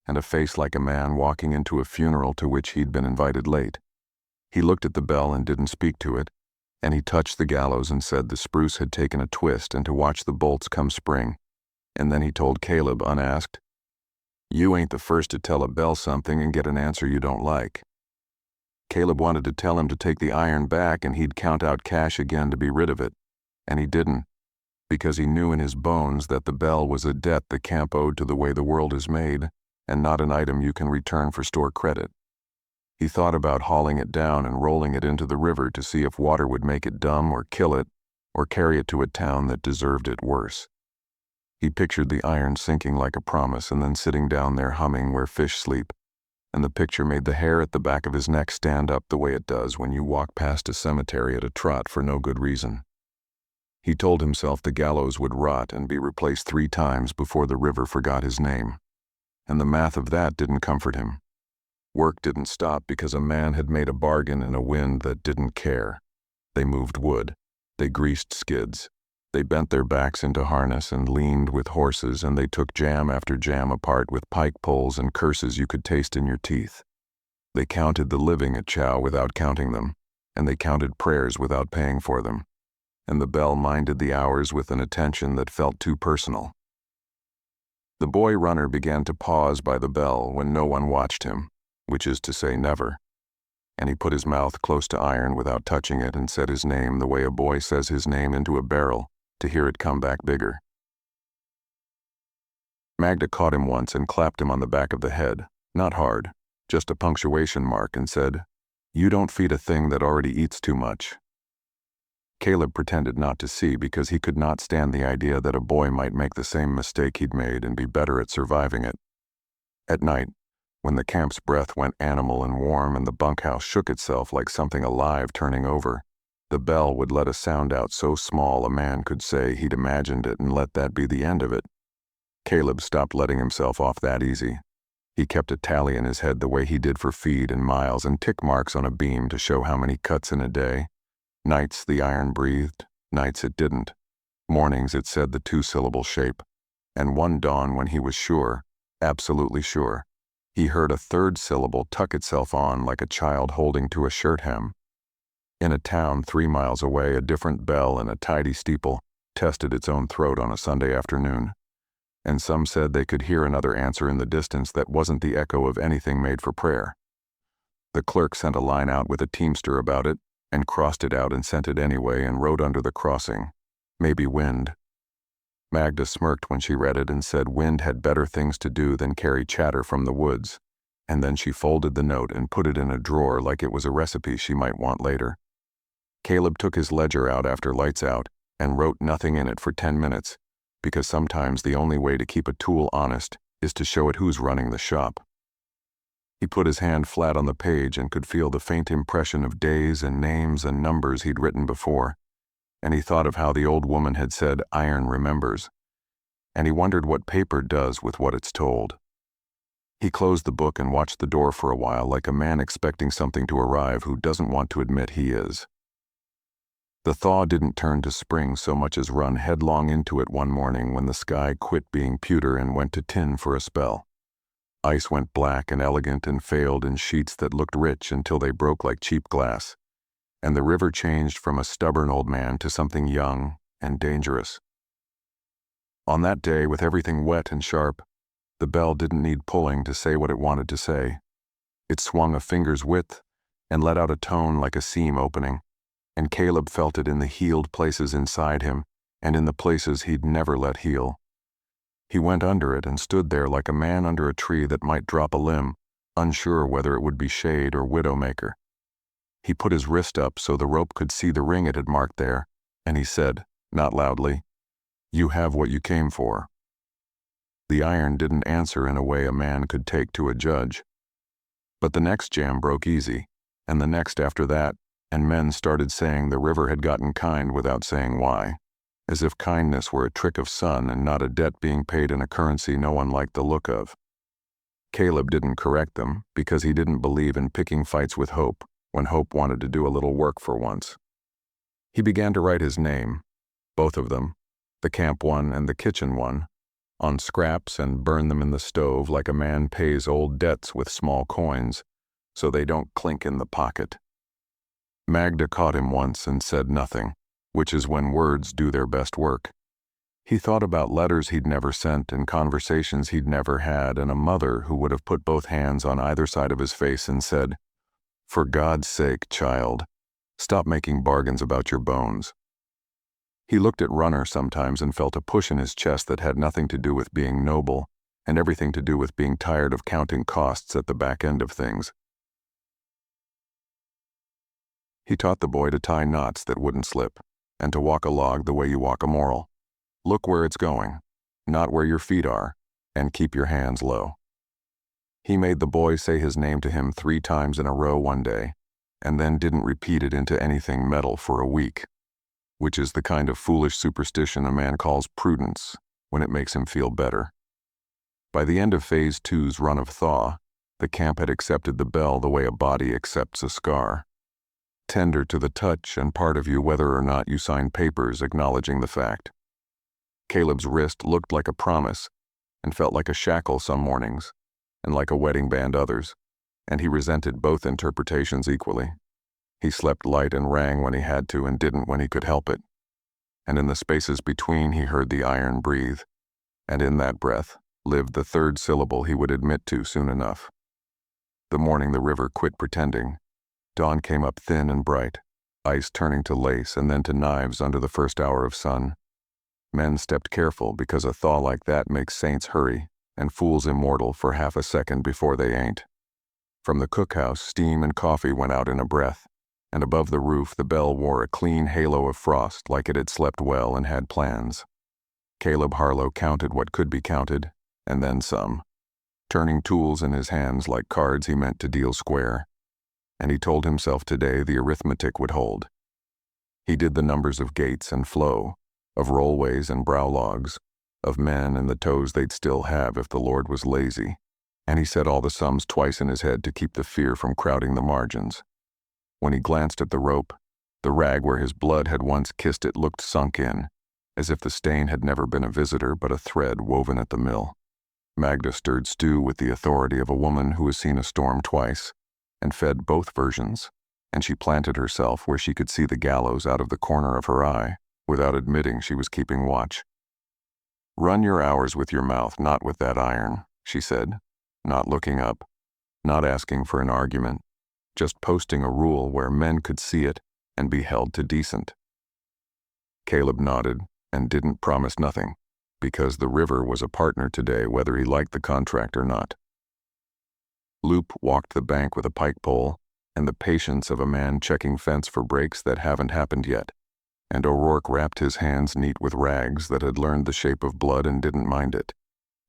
and a face like a man walking into a funeral to which he'd been invited late. He looked at the bell and didn't speak to it, and he touched the gallows and said the spruce had taken a twist and to watch the bolts come spring, and then he told Caleb unasked, "You ain't the first to tell a bell something and get an answer you don't like." Caleb wanted to tell him to take the iron back and he'd count out cash again to be rid of it, and he didn't, because he knew in his bones that the bell was a debt the camp owed to the way the world is made, and not an item you can return for store credit. He thought about hauling it down and rolling it into the river to see if water would make it dumb or kill it, or carry it to a town that deserved it worse. He pictured the iron sinking like a promise and then sitting down there humming where fish sleep, and the picture made the hair at the back of his neck stand up the way it does when you walk past a cemetery at a trot for no good reason. He told himself the gallows would rot and be replaced 3 times before the river forgot his name, and the math of that didn't comfort him. Work didn't stop because a man had made a bargain in a wind that didn't care. They moved wood. They greased skids. They bent their backs into harness and leaned with horses, and they took jam after jam apart with pike poles and curses you could taste in your teeth. They counted the living at chow without counting them, and they counted prayers without paying for them, and the bell minded the hours with an attention that felt too personal. The boy runner began to pause by the bell when no one watched him, which is to say never, and he put his mouth close to iron without touching it and said his name the way a boy says his name into a barrel to hear it come back bigger. Magda caught him once and clapped him on the back of the head, not hard, just a punctuation mark, and said, "You don't feed a thing that already eats too much." Caleb pretended not to see because he could not stand the idea that a boy might make the same mistake he'd made and be better at surviving it. At night, when the camp's breath went animal and warm and the bunkhouse shook itself like something alive turning over, the bell would let a sound out so small a man could say he'd imagined it and let that be the end of it. Caleb stopped letting himself off that easy. He kept a tally in his head the way he did for feed and miles and tick marks on a beam to show how many cuts in a day. Nights the iron breathed, nights it didn't. Mornings it said the 2-syllable shape. And one dawn when he was sure, absolutely sure, he heard a 3rd syllable tuck itself on like a child holding to a shirt hem. In a town 3 miles away, a different bell in a tidy steeple tested its own throat on a Sunday afternoon. and some said they could hear another answer in the distance that wasn't the echo of anything made for prayer. The clerk sent a line out with a teamster about it, and crossed it out and sent it anyway and wrote under the crossing, "Maybe wind." Magda smirked when she read it and said wind had better things to do than carry chatter from the woods, and then she folded the note and put it in a drawer like it was a recipe she might want later. Caleb took his ledger out after lights out and wrote nothing in it for 10 minutes, because sometimes the only way to keep a tool honest is to show it who's running the shop. He put his hand flat on the page and could feel the faint impression of days and names and numbers he'd written before, and he thought of how the old woman had said iron remembers, and he wondered what paper does with what it's told. He closed the book and watched the door for a while like a man expecting something to arrive who doesn't want to admit he is. The thaw didn't turn to spring so much as run headlong into it one morning when the sky quit being pewter and went to tin for a spell. Ice went black and elegant and failed in sheets that looked rich until they broke like cheap glass, and the river changed from a stubborn old man to something young and dangerous. On that day, with everything wet and sharp, the bell didn't need pulling to say what it wanted to say. It swung a finger's width and let out a tone like a seam opening, and Caleb felt it in the healed places inside him and in the places he'd never let heal. He went under it and stood there like a man under a tree that might drop a limb, unsure whether it would be shade or widowmaker. He put his wrist up so the rope could see the ring it had marked there, and he said, not loudly, "You have what you came for." The iron didn't answer in a way a man could take to a judge. But the next jam broke easy, and the next after that, and men started saying the river had gotten kind without saying why, as if kindness were a trick of sun and not a debt being paid in a currency no one liked the look of. Caleb didn't correct them because he didn't believe in picking fights with Hope when Hope wanted to do a little work for once. He began to write his name, both of them, the camp one and the kitchen one, on scraps and burn them in the stove like a man pays old debts with small coins, so they don't clink in the pocket. Magda caught him once and said nothing, which is when words do their best work. He thought about letters he'd never sent and conversations he'd never had and a mother who would have put both hands on either side of his face and said, "For God's sake, child, stop making bargains about your bones." He looked at Runner sometimes and felt a push in his chest that had nothing to do with being noble and everything to do with being tired of counting costs at the back end of things. He taught the boy to tie knots that wouldn't slip, and to walk a log the way you walk a moral. Look where it's going, not where your feet are, and keep your hands low. He made the boy say his name to him 3 times in a row one day, and then didn't repeat it into anything metal for a week, which is the kind of foolish superstition a man calls prudence when it makes him feel better. By the end of Phase 2's run of thaw, the camp had accepted the bell the way a body accepts a scar. Tender to the touch and part of you whether or not you sign papers acknowledging the fact. Caleb's wrist looked like a promise and felt like a shackle some mornings and like a wedding band others, and he resented both interpretations equally. He slept light and rang when he had to and didn't when he could help it, and in the spaces between he heard the iron breathe, and in that breath lived the 3rd syllable he would admit to soon enough. The morning the river quit pretending, dawn came up thin and bright, ice turning to lace and then to knives under the first hour of sun. Men stepped careful because a thaw like that makes saints hurry and fools immortal for half a second before they ain't. From the cookhouse, steam and coffee went out in a breath, and above the roof the bell wore a clean halo of frost like it had slept well and had plans. Caleb Harlow counted what could be counted, and then some, turning tools in his hands like cards he meant to deal square. And he told himself today the arithmetic would hold. He did the numbers of gates and flow, of rollways and brow logs, of men and the toes they'd still have if the Lord was lazy, and he said all the sums twice in his head to keep the fear from crowding the margins. When he glanced at the rope, the rag where his blood had once kissed it looked sunk in, as if the stain had never been a visitor but a thread woven at the mill. Magda stirred stew with the authority of a woman who has seen a storm twice, and fed both versions, and she planted herself where she could see the gallows out of the corner of her eye, without admitting she was keeping watch. "Run your hours with your mouth, not with that iron," she said, not looking up, not asking for an argument, just posting a rule where men could see it and be held to decent. Caleb nodded and didn't promise nothing, because the river was a partner today whether he liked the contract or not. Loop walked the bank with a pike pole and the patience of a man checking fence for breaks that haven't happened yet, and O'Rourke wrapped his hands neat with rags that had learned the shape of blood and didn't mind it.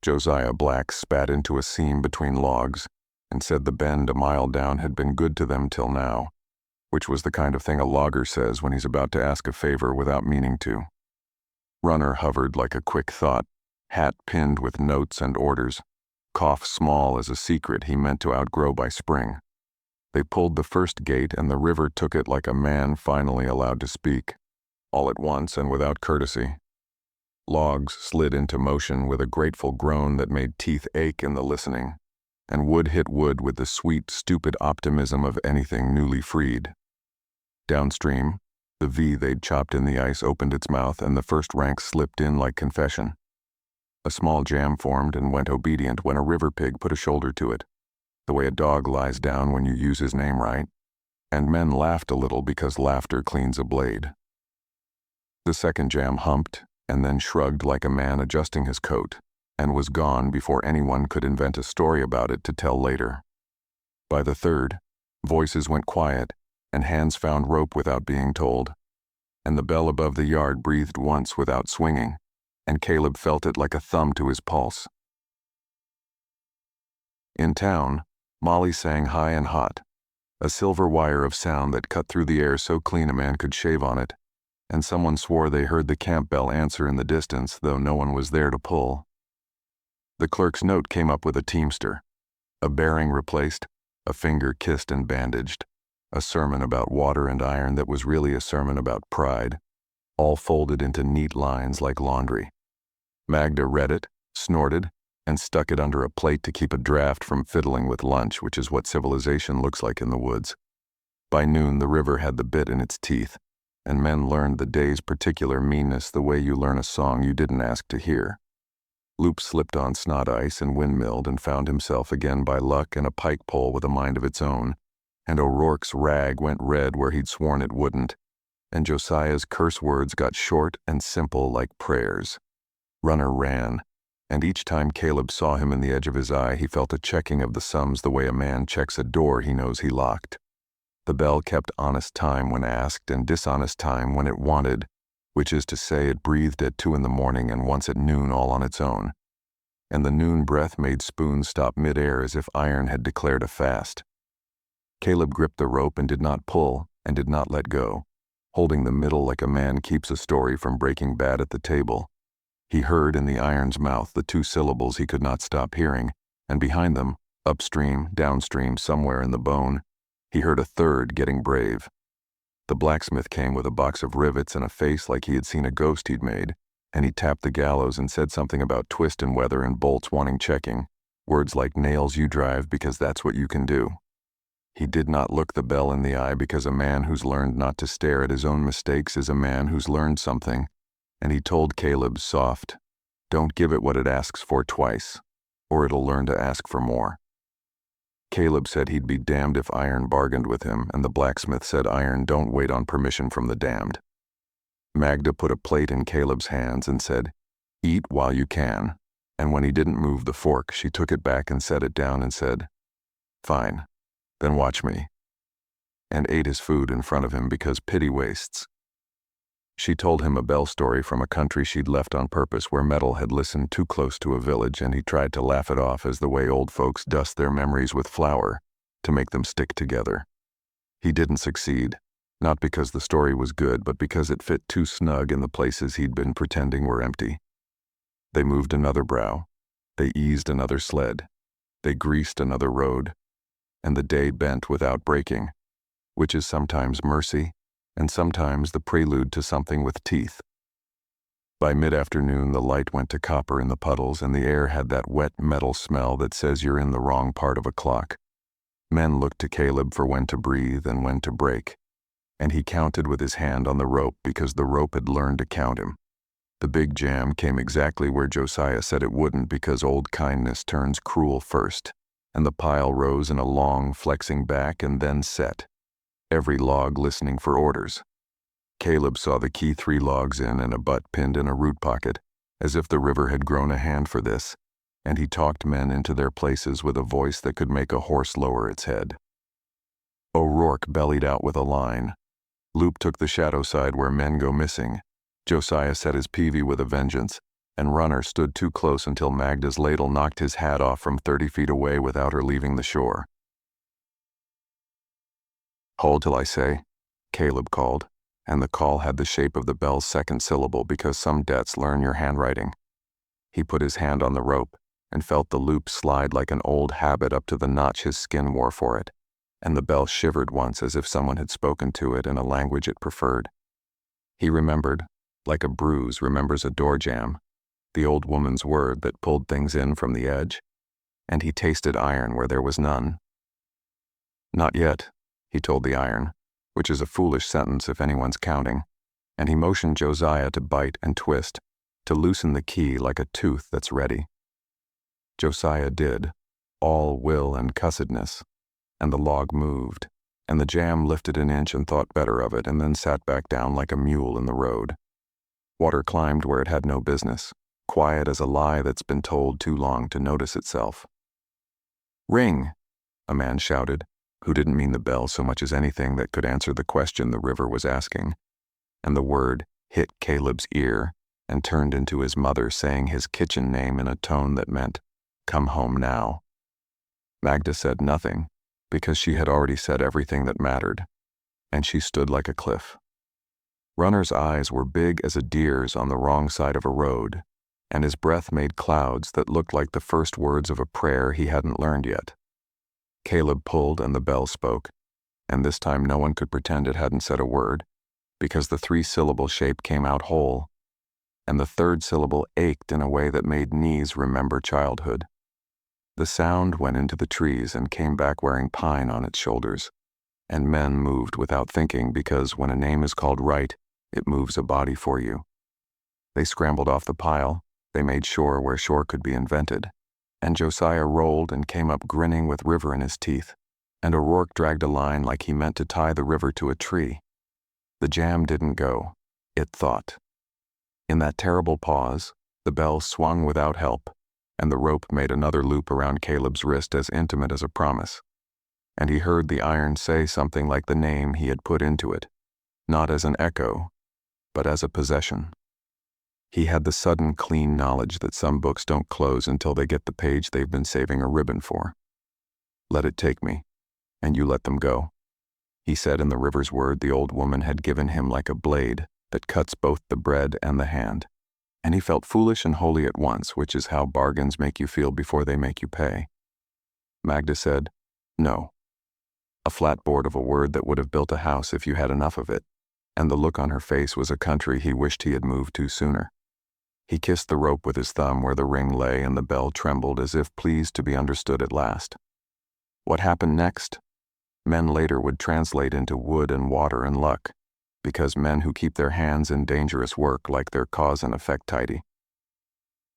Josiah Black spat into a seam between logs and said the bend a mile down had been good to them till now, which was the kind of thing a logger says when he's about to ask a favor without meaning to. Runner hovered like a quick thought, hat pinned with notes and orders, cough small as a secret he meant to outgrow by spring. They pulled the first gate and the river took it like a man finally allowed to speak, all at once and without courtesy. Logs slid into motion with a grateful groan that made teeth ache in the listening, and wood hit wood with the sweet, stupid optimism of anything newly freed. Downstream, the V they'd chopped in the ice opened its mouth and the first rank slipped in like confession. A small jam formed and went obedient when a river pig put a shoulder to it, the way a dog lies down when you use his name right, and men laughed a little because laughter cleans a blade. The second jam humped and then shrugged like a man adjusting his coat, and was gone before anyone could invent a story about it to tell later. By the third, voices went quiet, and hands found rope without being told, and the bell above the yard breathed once without swinging, and Caleb felt it like a thumb to his pulse. In town, Molly sang high and hot, a silver wire of sound that cut through the air so clean a man could shave on it, and someone swore they heard the camp bell answer in the distance, though no one was there to pull. The clerk's note came up with a teamster, a bearing replaced, a finger kissed and bandaged, a sermon about water and iron that was really a sermon about pride, all folded into neat lines like laundry. Magda read it, snorted, and stuck it under a plate to keep a draft from fiddling with lunch, which is what civilization looks like in the woods. By noon, the river had the bit in its teeth, and men learned the day's particular meanness the way you learn a song you didn't ask to hear. Loop slipped on snot ice and windmilled and found himself again by luck in a pike pole with a mind of its own, and O'Rourke's rag went red where he'd sworn it wouldn't, and Josiah's curse words got short and simple like prayers. Runner ran, and each time Caleb saw him in the edge of his eye he felt a checking of the sums the way a man checks a door he knows he locked. The bell kept honest time when asked and dishonest time when it wanted, which is to say it breathed at 2 a.m. and once at noon all on its own. And the noon breath made spoons stop mid-air as if iron had declared a fast. Caleb gripped the rope and did not pull and did not let go, holding the middle like a man keeps a story from breaking bad at the table. He heard in the iron's mouth the 2 syllables he could not stop hearing, and behind them, upstream, downstream, somewhere in the bone, he heard a third getting brave. The blacksmith came with a box of rivets and a face like he had seen a ghost he'd made, and he tapped the gallows and said something about twist and weather and bolts wanting checking, words like nails you drive because that's what you can do. He did not look the bell in the eye because a man who's learned not to stare at his own mistakes is a man who's learned something, and he told Caleb soft, "Don't give it what it asks for twice, or it'll learn to ask for more." Caleb said he'd be damned if iron bargained with him, and the blacksmith said iron don't wait on permission from the damned. Magda put a plate in Caleb's hands and said, "Eat while you can," and when he didn't move the fork, she took it back and set it down and said, "Fine, then watch me," and ate his food in front of him because pity wastes. She told him a bell story from a country she'd left on purpose where metal had listened too close to a village, and he tried to laugh it off as the way old folks dust their memories with flour to make them stick together. He didn't succeed, not because the story was good, but because it fit too snug in the places he'd been pretending were empty. They moved another brow, they eased another sled, they greased another road, and the day bent without breaking, which is sometimes mercy, and sometimes the prelude to something with teeth. By mid-afternoon, the light went to copper in the puddles, and the air had that wet metal smell that says you're in the wrong part of a clock. Men looked to Caleb for when to breathe and when to break, and he counted with his hand on the rope because the rope had learned to count him. The big jam came exactly where Josiah said it wouldn't because old kindness turns cruel first, and the pile rose in a long, flexing back and then set, every log listening for orders. Caleb saw the key 3 logs in and a butt pinned in a root pocket, as if the river had grown a hand for this, and he talked men into their places with a voice that could make a horse lower its head. O'Rourke bellied out with a line. Loop took the shadow side where men go missing. Josiah set his peavy with a vengeance, and Runner stood too close until Magda's ladle knocked his hat off from 30 feet away without her leaving the shore. "Hold till I say," Caleb called, and the call had the shape of the bell's second syllable because some debts learn your handwriting. He put his hand on the rope and felt the loop slide like an old habit up to the notch his skin wore for it, and the bell shivered once as if someone had spoken to it in a language it preferred. He remembered, like a bruise remembers a door jamb, the old woman's word that pulled things in from the edge, and he tasted iron where there was none. "Not yet," he told the iron, which is a foolish sentence if anyone's counting, and he motioned Josiah to bite and twist, to loosen the key like a tooth that's ready. Josiah did, all will and cussedness, and the log moved, and the jam lifted an inch and thought better of it and then sat back down like a mule in the road. Water climbed where it had no business, quiet as a lie that's been told too long to notice itself. "Ring," a man shouted, who didn't mean the bell so much as anything that could answer the question the river was asking, and the word hit Caleb's ear and turned into his mother saying his kitchen name in a tone that meant, "Come home now." Magda said nothing, because she had already said everything that mattered, and she stood like a cliff. Runner's eyes were big as a deer's on the wrong side of a road, and his breath made clouds that looked like the first words of a prayer he hadn't learned yet. Caleb pulled and the bell spoke, and this time no one could pretend it hadn't said a word, because the 3-syllable shape came out whole, and the 3rd syllable ached in a way that made knees remember childhood. The sound went into the trees and came back wearing pine on its shoulders, and men moved without thinking because when a name is called right, it moves a body for you. They scrambled off the pile, they made shore where shore could be invented, and Josiah rolled and came up grinning with river in his teeth, and O'Rourke dragged a line like he meant to tie the river to a tree. The jam didn't go, it thought. In that terrible pause, the bell swung without help, and the rope made another loop around Caleb's wrist as intimate as a promise, and he heard the iron say something like the name he had put into it, not as an echo, but as a possession. He had the sudden clean knowledge that some books don't close until they get the page they've been saving a ribbon for. "Let it take me, and you let them go," he said in the river's word the old woman had given him like a blade that cuts both the bread and the hand, and he felt foolish and holy at once, which is how bargains make you feel before they make you pay. Magda said, "No." A flat board of a word that would have built a house if you had enough of it, and the look on her face was a country he wished he had moved to sooner. He kissed the rope with his thumb where the ring lay and the bell trembled as if pleased to be understood at last. What happened next? Men later would translate into wood and water and luck, because men who keep their hands in dangerous work like their cause and effect tidy.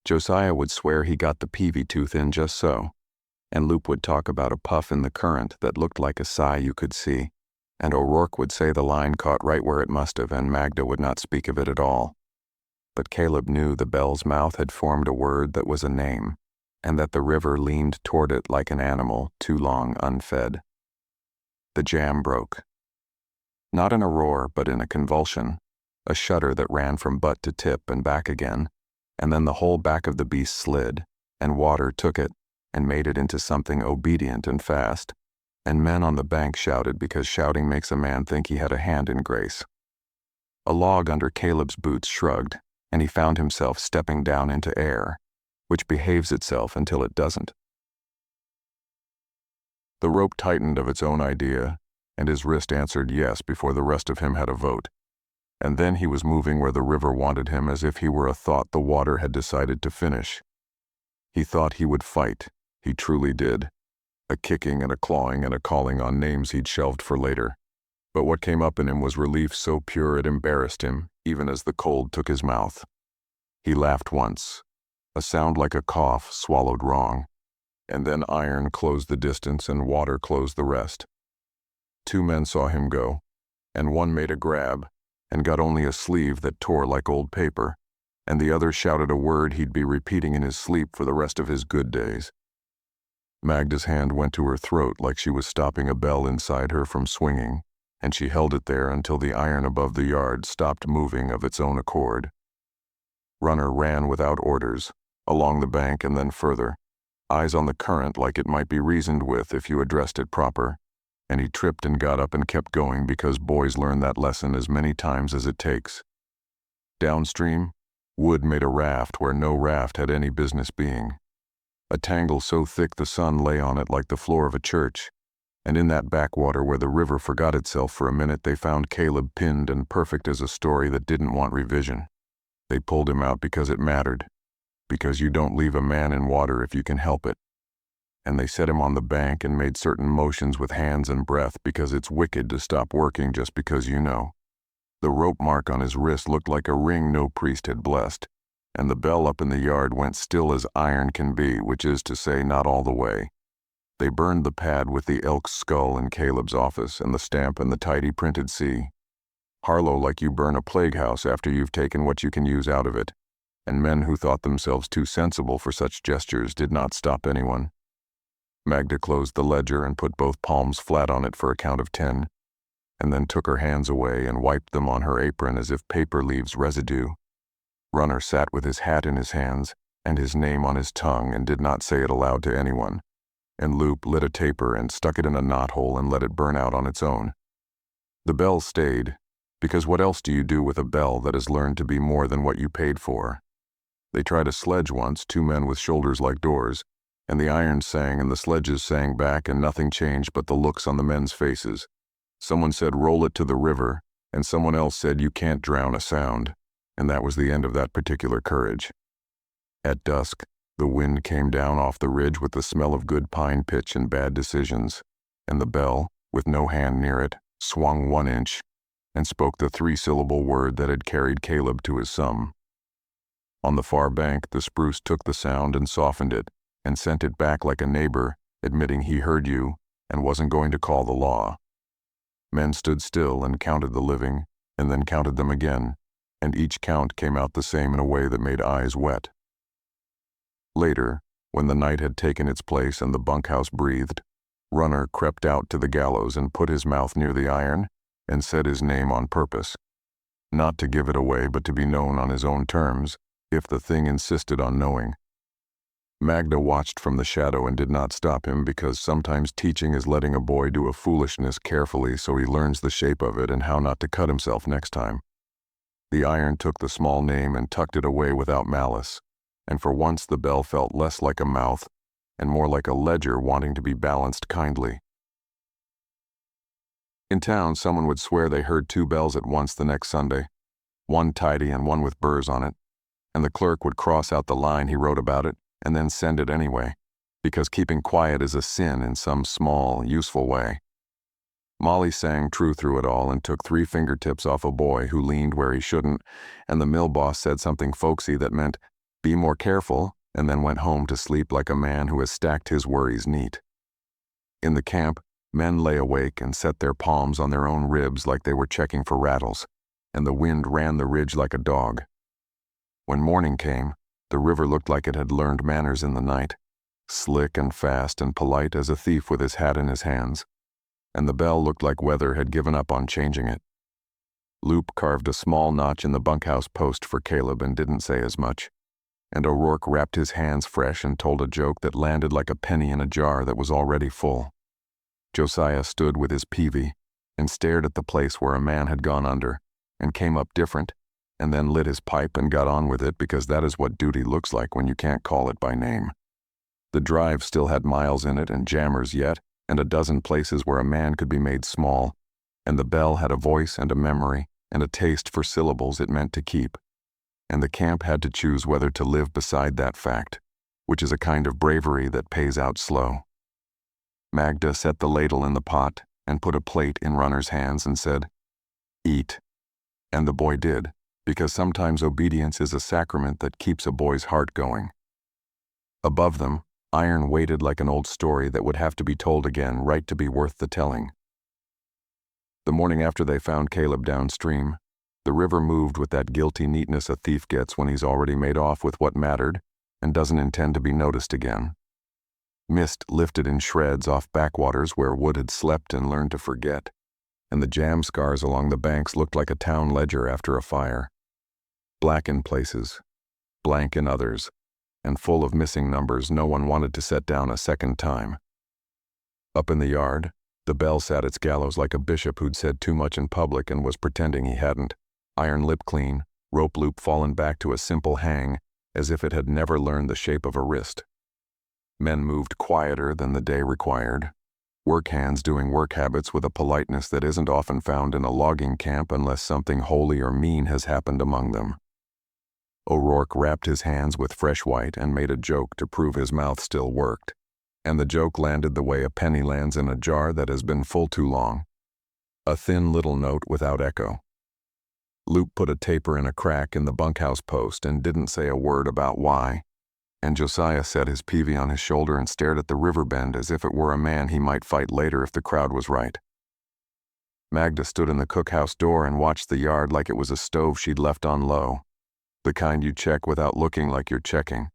Josiah would swear he got the peavy tooth in just so, and Loop would talk about a puff in the current that looked like a sigh you could see, and O'Rourke would say the line caught right where it must have, and Magda would not speak of it at all. But Caleb knew the bell's mouth had formed a word that was a name, and that the river leaned toward it like an animal too long unfed. The jam broke. Not in a roar, but in a convulsion, a shudder that ran from butt to tip and back again, and then the whole back of the beast slid, and water took it and made it into something obedient and fast, and men on the bank shouted because shouting makes a man think he had a hand in grace. A log under Caleb's boots shrugged, and he found himself stepping down into air, which behaves itself until it doesn't. The rope tightened of its own idea, and his wrist answered yes before the rest of him had a vote. And then he was moving where the river wanted him as if he were a thought the water had decided to finish. He thought he would fight, he truly did. A kicking and a clawing and a calling on names he'd shelved for later. But what came up in him was relief so pure it embarrassed him, even as the cold took his mouth. He laughed once, a sound like a cough swallowed wrong, and then iron closed the distance and water closed the rest. 2 men saw him go, and one made a grab and got only a sleeve that tore like old paper, and the other shouted a word he'd be repeating in his sleep for the rest of his good days. Magda's hand went to her throat like she was stopping a bell inside her from swinging, and she held it there until the iron above the yard stopped moving of its own accord. Runner ran without orders, along the bank and then further, eyes on the current like it might be reasoned with if you addressed it proper, and he tripped and got up and kept going because boys learn that lesson as many times as it takes. Downstream, Wood made a raft where no raft had any business being. A tangle so thick the sun lay on it like the floor of a church, and in that backwater where the river forgot itself for a minute they found Caleb pinned and perfect as a story that didn't want revision. They pulled him out because it mattered, because you don't leave a man in water if you can help it. And they set him on the bank and made certain motions with hands and breath because it's wicked to stop working just because you know. The rope mark on his wrist looked like a ring no priest had blessed, and the bell up in the yard went still as iron can be, which is to say not all the way. They burned the pad with the elk's skull in Caleb's office and the stamp and the tidy printed C. Harlow like you burn a plague house after you've taken what you can use out of it, and men who thought themselves too sensible for such gestures did not stop anyone. Magda closed the ledger and put both palms flat on it for a count of 10, and then took her hands away and wiped them on her apron as if paper leaves residue. Runner sat with his hat in his hands and his name on his tongue and did not say it aloud to anyone, and Loop lit a taper and stuck it in a knothole and let it burn out on its own. The bell stayed, because what else do you do with a bell that has learned to be more than what you paid for? They tried a sledge once, 2 men with shoulders like doors, and the irons sang and the sledges sang back and nothing changed but the looks on the men's faces. Someone said roll it to the river, and someone else said you can't drown a sound, and that was the end of that particular courage. At dusk, the wind came down off the ridge with the smell of good pine pitch and bad decisions, and the bell, with no hand near it, swung 1 inch, and spoke the 3-syllable word that had carried Caleb to his sum. On the far bank, the spruce took the sound and softened it, and sent it back like a neighbor, admitting he heard you, and wasn't going to call the law. Men stood still and counted the living, and then counted them again, and each count came out the same in a way that made eyes wet. Later, when the night had taken its place and the bunkhouse breathed, Runner crept out to the gallows and put his mouth near the iron, and said his name on purpose. Not to give it away, but to be known on his own terms, if the thing insisted on knowing. Magda watched from the shadow and did not stop him because sometimes teaching is letting a boy do a foolishness carefully so he learns the shape of it and how not to cut himself next time. The iron took the small name and tucked it away without malice, and for once the bell felt less like a mouth and more like a ledger wanting to be balanced kindly. In town, someone would swear they heard 2 bells at once the next Sunday, one tidy and one with burrs on it, and the clerk would cross out the line he wrote about it and then send it anyway, because keeping quiet is a sin in some small, useful way. Molly sang true through it all and took 3 fingertips off a boy who leaned where he shouldn't, and the mill boss said something folksy that meant, be more careful, and then went home to sleep like a man who has stacked his worries neat. In the camp, men lay awake and set their palms on their own ribs like they were checking for rattles, and the wind ran the ridge like a dog. When morning came, the river looked like it had learned manners in the night, slick and fast and polite as a thief with his hat in his hands, and the bell looked like weather had given up on changing it. Loop carved a small notch in the bunkhouse post for Caleb and didn't say as much, and O'Rourke wrapped his hands fresh and told a joke that landed like a penny in a jar that was already full. Josiah stood with his peavey and stared at the place where a man had gone under, and came up different, and then lit his pipe and got on with it because that is what duty looks like when you can't call it by name. The drive still had miles in it and jammers yet, and a dozen places where a man could be made small, and the bell had a voice and a memory and a taste for syllables it meant to keep, and the camp had to choose whether to live beside that fact, which is a kind of bravery that pays out slow. Magda set the ladle in the pot and put a plate in Runner's hands and said, "Eat," and the boy did, because sometimes obedience is a sacrament that keeps a boy's heart going. Above them, iron waited like an old story that would have to be told again right to be worth the telling. The morning after they found Caleb downstream, the river moved with that guilty neatness a thief gets when he's already made off with what mattered and doesn't intend to be noticed again. Mist lifted in shreds off backwaters where wood had slept and learned to forget, and the jam scars along the banks looked like a town ledger after a fire. Black in places, blank in others, and full of missing numbers no one wanted to set down a second time. Up in the yard, the bell sat its gallows like a bishop who'd said too much in public and was pretending he hadn't, iron lip clean, rope loop fallen back to a simple hang, as if it had never learned the shape of a wrist. Men moved quieter than the day required, work hands doing work habits with a politeness that isn't often found in a logging camp unless something holy or mean has happened among them. O'Rourke wrapped his hands with fresh white and made a joke to prove his mouth still worked, and the joke landed the way a penny lands in a jar that has been full too long. A thin little note without echo. Luke put a taper in a crack in the bunkhouse post and didn't say a word about why, and Josiah set his peavy on his shoulder and stared at the river bend as if it were a man he might fight later if the crowd was right. Magda stood in the cookhouse door and watched the yard like it was a stove she'd left on low, the kind you check without looking like you're checking,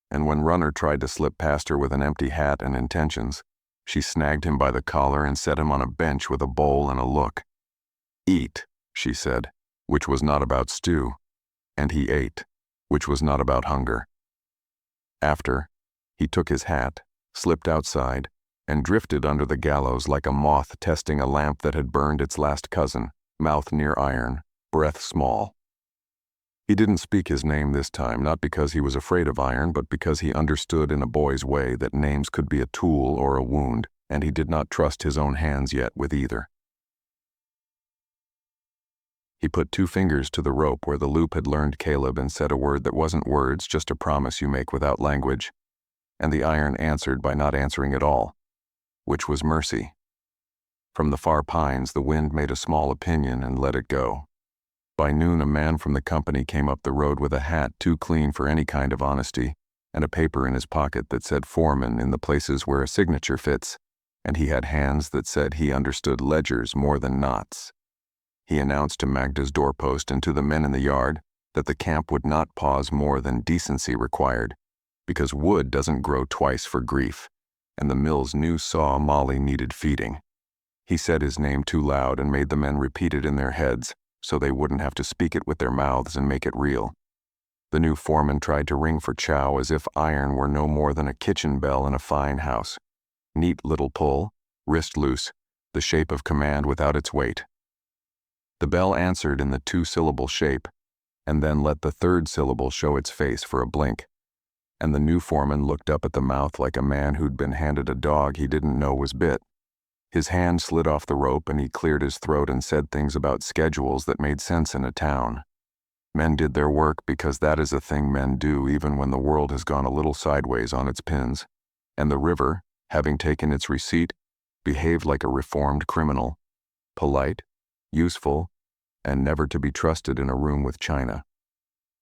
and when Runner tried to slip past her with an empty hat and intentions, she snagged him by the collar and set him on a bench with a bowl and a look. "Eat," she said, which was not about stew, and he ate, which was not about hunger. After, he took his hat, slipped outside, and drifted under the gallows like a moth testing a lamp that had burned its last cousin, mouth near iron, breath small. He didn't speak his name this time, not because he was afraid of iron, but because he understood in a boy's way that names could be a tool or a wound, and he did not trust his own hands yet with either. He put 2 fingers to the rope where the loop had learned Caleb and said a word that wasn't words, just a promise you make without language, and the iron answered by not answering at all, which was mercy. From the far pines the wind made a small opinion and let it go. By noon a man from the company came up the road with a hat too clean for any kind of honesty, and a paper in his pocket that said Foreman in the places where a signature fits, and he had hands that said he understood ledgers more than knots. He announced to Magda's doorpost and to the men in the yard that the camp would not pause more than decency required, because wood doesn't grow twice for grief, and the mill's new saw Molly needed feeding. He said his name too loud and made the men repeat it in their heads, so they wouldn't have to speak it with their mouths and make it real. The new foreman tried to ring for chow as if iron were no more than a kitchen bell in a fine house. Neat little pull, wrist loose, the shape of command without its weight. The bell answered in the 2-syllable shape, and then let the 3rd syllable show its face for a blink, and the new foreman looked up at the mouth like a man who'd been handed a dog he didn't know was bit. His hand slid off the rope and he cleared his throat and said things about schedules that made sense in a town. Men did their work because that is a thing men do even when the world has gone a little sideways on its pins, and the river, having taken its receipt, behaved like a reformed criminal, polite, useful, and never to be trusted in a room with china.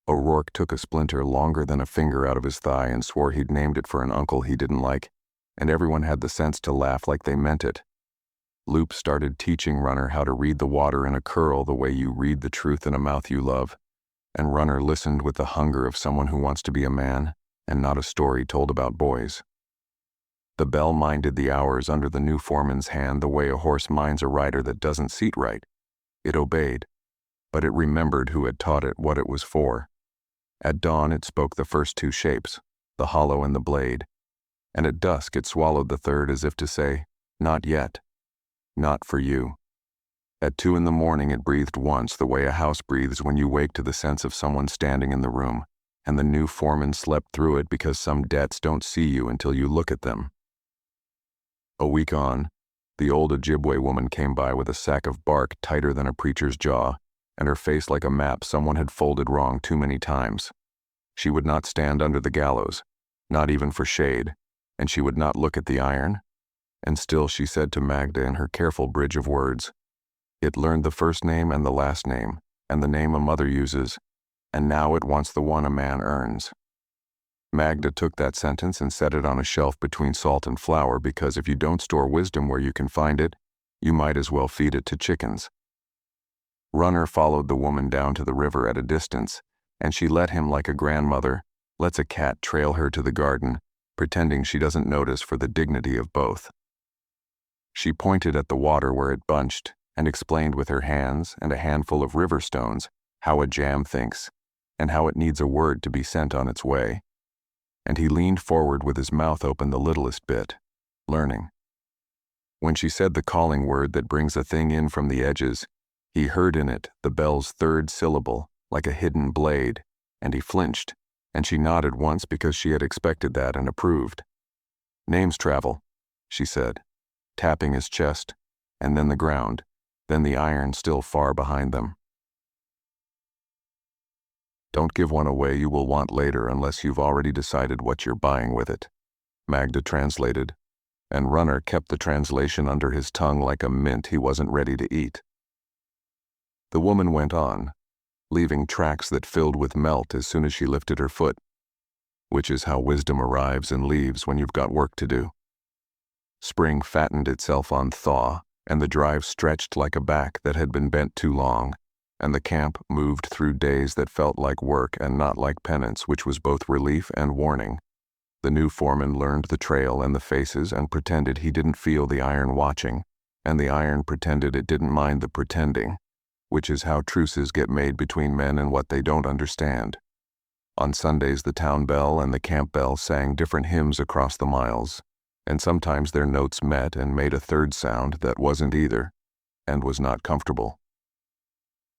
O'Rourke took a splinter longer than a finger out of his thigh and swore he'd named it for an uncle he didn't like, and everyone had the sense to laugh like they meant it. Loop started teaching Runner how to read the water in a curl the way you read the truth in a mouth you love, and Runner listened with the hunger of someone who wants to be a man, and not a story told about boys. The bell minded the hours under the new foreman's hand the way a horse minds a rider that doesn't seat right. It obeyed, but it remembered who had taught it what it was for. At dawn it spoke the first 2 shapes, the hollow and the blade, and at dusk it swallowed the 3rd as if to say, not yet, not for you. At 2 in the morning it breathed once the way a house breathes when you wake to the sense of someone standing in the room, and the new foreman slept through it because some debts don't see you until you look at them. A week on, the old Ojibwe woman came by with a sack of bark tighter than a preacher's jaw, and her face like a map someone had folded wrong too many times. She would not stand under the gallows, not even for shade, and she would not look at the iron, and still she said to Magda in her careful bridge of words, "It learned the first name and the last name, and the name a mother uses, and now it wants the one a man earns. Magda took that sentence and set it on a shelf between salt and flour because if you don't store wisdom where you can find it, you might as well feed it to chickens. Runner followed the woman down to the river at a distance, and she let him like a grandmother lets a cat trail her to the garden, pretending she doesn't notice for the dignity of both. She pointed at the water where it bunched and explained with her hands and a handful of river stones how a jam thinks and how it needs a word to be sent on its way. And he leaned forward with his mouth open the littlest bit, learning. When she said the calling word that brings a thing in from the edges, he heard in it the bell's third syllable, like a hidden blade, and he flinched, and she nodded once because she had expected that and approved. Names travel, she said, tapping his chest, and then the ground, then the iron still far behind them. Don't give one away you will want later unless you've already decided what you're buying with it, Magda translated, and Runner kept the translation under his tongue like a mint he wasn't ready to eat. The woman went on, leaving tracks that filled with melt as soon as she lifted her foot, which is how wisdom arrives and leaves when you've got work to do. Spring fattened itself on thaw, and the drive stretched like a back that had been bent too long, and the camp moved through days that felt like work and not like penance, which was both relief and warning. The new foreman learned the trail and the faces and pretended he didn't feel the iron watching, and the iron pretended it didn't mind the pretending, which is how truces get made between men and what they don't understand. On Sundays the town bell and the camp bell sang different hymns across the miles, and sometimes their notes met and made a third sound that wasn't either, and was not comfortable.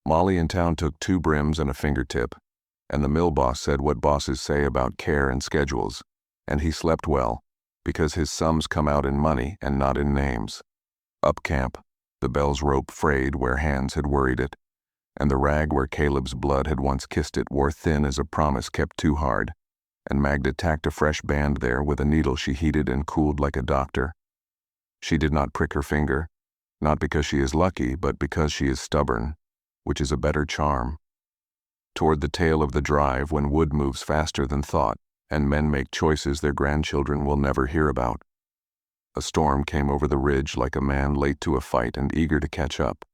Molly in town took 2 brims and a fingertip, and the mill boss said what bosses say about care and schedules, and he slept well, because his sums come out in money and not in names. Up camp, the bell's rope frayed where hands had worried it, and the rag where Caleb's blood had once kissed it wore thin as a promise kept too hard, and Magda tacked a fresh band there with a needle she heated and cooled like a doctor. She did not prick her finger, not because she is lucky, but because she is stubborn, which is a better charm. Toward the tail of the drive, when wood moves faster than thought, and men make choices their grandchildren will never hear about, a storm came over the ridge like a man late to a fight and eager to catch up.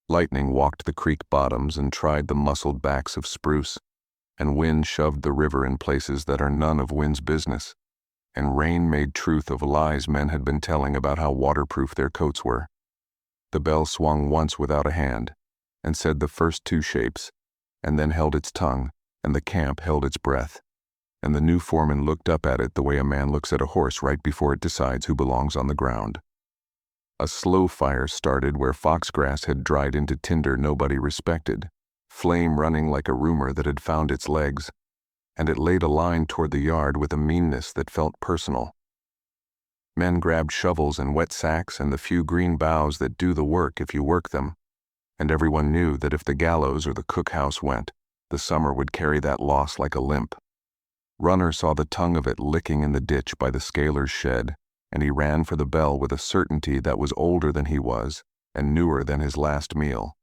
Lightning walked the creek bottoms and tried the muscled backs of spruce, and wind shoved the river in places that are none of wind's business, and rain made truth of lies men had been telling about how waterproof their coats were. The bell swung once without a hand, and said the first 2 shapes, and then held its tongue, and the camp held its breath, and the new foreman looked up at it the way a man looks at a horse right before it decides who belongs on the ground. A slow fire started where foxgrass had dried into tinder nobody respected, flame running like a rumor that had found its legs, and it laid a line toward the yard with a meanness that felt personal. Men grabbed shovels and wet sacks and the few green boughs that do the work if you work them, and everyone knew that if the gallows or the cookhouse went, the summer would carry that loss like a limp. Runner saw the tongue of it licking in the ditch by the scaler's shed, and he ran for the bell with a certainty that was older than he was and newer than his last meal.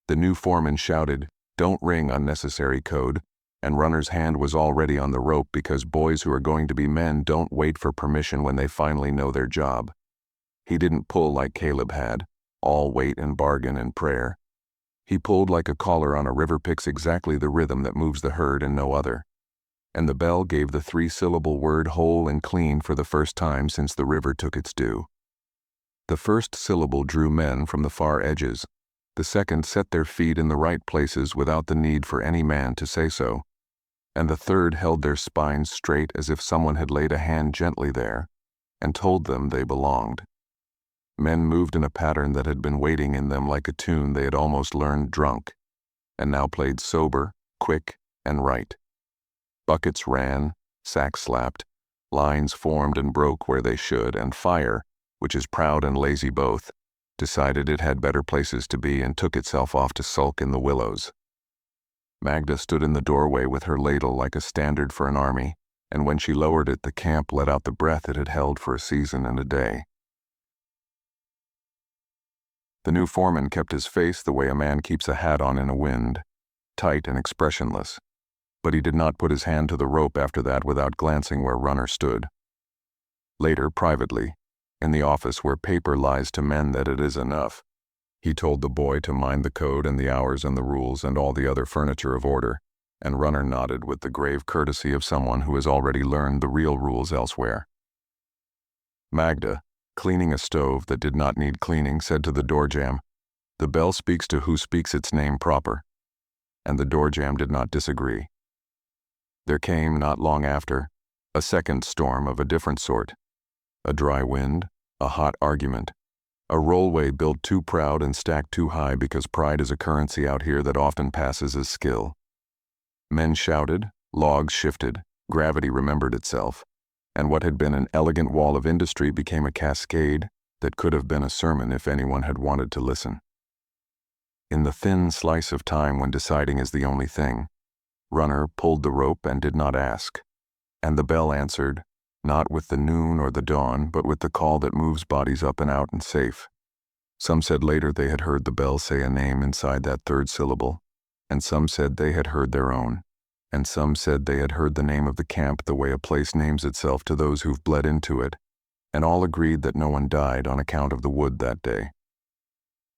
The new foreman shouted, "Don't ring, unnecessary code," and Runner's hand was already on the rope because boys who are going to be men don't wait for permission when they finally know their job. He didn't pull like Caleb had, all weight and bargain and prayer. He pulled like a caller on a river picks exactly the rhythm that moves the herd and no other. And the bell gave the 3-syllable word whole and clean for the first time since the river took its due. The first syllable drew men from the far edges. The second set their feet in the right places without the need for any man to say so. And the third held their spines straight as if someone had laid a hand gently there and told them they belonged. Men moved in a pattern that had been waiting in them like a tune they had almost learned drunk, and now played sober, quick, and right. Buckets ran, sacks slapped, lines formed and broke where they should, and fire, which is proud and lazy both, decided it had better places to be and took itself off to sulk in the willows. Magda stood in the doorway with her ladle like a standard for an army, and when she lowered it, the camp let out the breath it had held for a season and a day. The new foreman kept his face the way a man keeps a hat on in a wind, tight and expressionless. But he did not put his hand to the rope after that without glancing where Runner stood. Later, privately, in the office where paper lies to men that it is enough, he told the boy to mind the code and the hours and the rules and all the other furniture of order, and Runner nodded with the grave courtesy of someone who has already learned the real rules elsewhere. Magda, cleaning a stove that did not need cleaning, said to the doorjamb, "The bell speaks to who speaks its name proper." And the doorjamb did not disagree. There came, not long after, a second storm of a different sort. A dry wind, a hot argument, a rollway built too proud and stacked too high because pride is a currency out here that often passes as skill. Men shouted, logs shifted, gravity remembered itself, and what had been an elegant wall of industry became a cascade that could have been a sermon if anyone had wanted to listen. In the thin slice of time when deciding is the only thing, Runner pulled the rope and did not ask, and the bell answered, not with the noon or the dawn, but with the call that moves bodies up and out and safe. Some said later they had heard the bell say a name inside that third syllable, and some said they had heard their own, and some said they had heard the name of the camp the way a place names itself to those who've bled into it, and all agreed that no one died on account of the wood that day.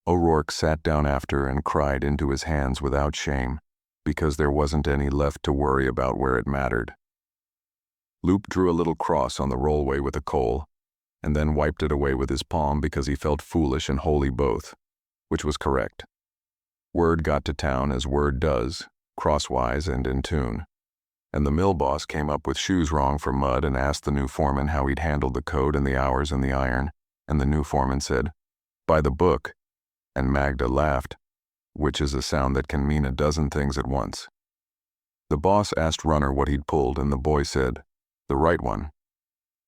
O'Rourke sat down after and cried into his hands without shame, because there wasn't any left to worry about where it mattered. Loop drew a little cross on the rollway with a coal, and then wiped it away with his palm because he felt foolish and holy both, which was correct. Word got to town as word does, crosswise and in tune, and the mill boss came up with shoes wrong for mud and asked the new foreman how he'd handled the code and the hours and the iron, and the new foreman said, "By the book," and Magda laughed, which is a sound that can mean a dozen things at once. The boss asked Runner what he'd pulled, and the boy said, "The right one."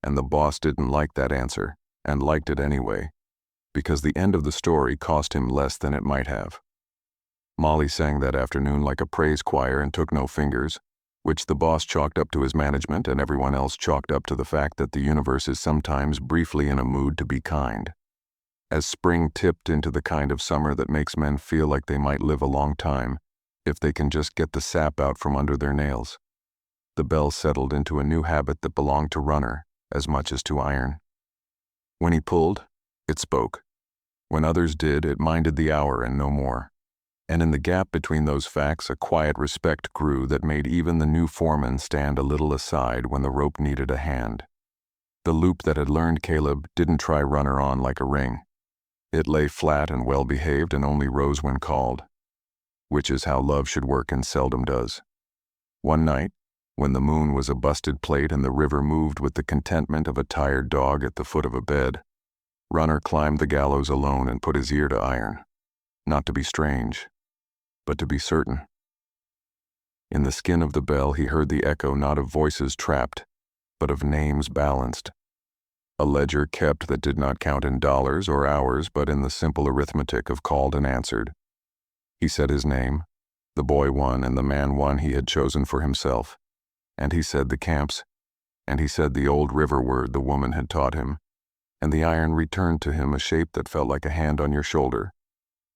And the boss didn't like that answer, and liked it anyway, because the end of the story cost him less than it might have. Molly sang that afternoon like a praise choir and took no fingers, which the boss chalked up to his management and everyone else chalked up to the fact that the universe is sometimes briefly in a mood to be kind. As spring tipped into the kind of summer that makes men feel like they might live a long time, if they can just get the sap out from under their nails, the bell settled into a new habit that belonged to Runner as much as to iron. When he pulled, it spoke. When others did, it minded the hour and no more. And in the gap between those facts, a quiet respect grew that made even the new foreman stand a little aside when the rope needed a hand. The loop that had learned Caleb didn't try Runner on like a ring. It lay flat and well-behaved and only rose when called, which is how love should work and seldom does. One night, when the moon was a busted plate and the river moved with the contentment of a tired dog at the foot of a bed, Runner climbed the gallows alone and put his ear to iron, not to be strange, but to be certain. In the skin of the bell he heard the echo not of voices trapped, but of names balanced. A ledger kept that did not count in dollars or hours, but in the simple arithmetic of called and answered. He said his name, the boy one and the man one he had chosen for himself, and he said the camps, and he said the old river word the woman had taught him, and the iron returned to him a shape that felt like a hand on your shoulder.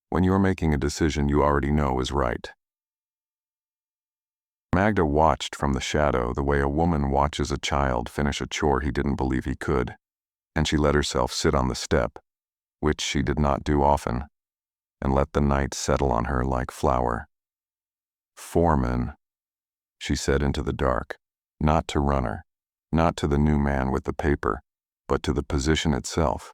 When you're making a decision you already know is right. Magda watched from the shadow the way a woman watches a child finish a chore he didn't believe he could, and she let herself sit on the step, which she did not do often, and let the night settle on her like flour. "Foreman," she said into the dark, not to Runner, not to the new man with the paper, but to the position itself,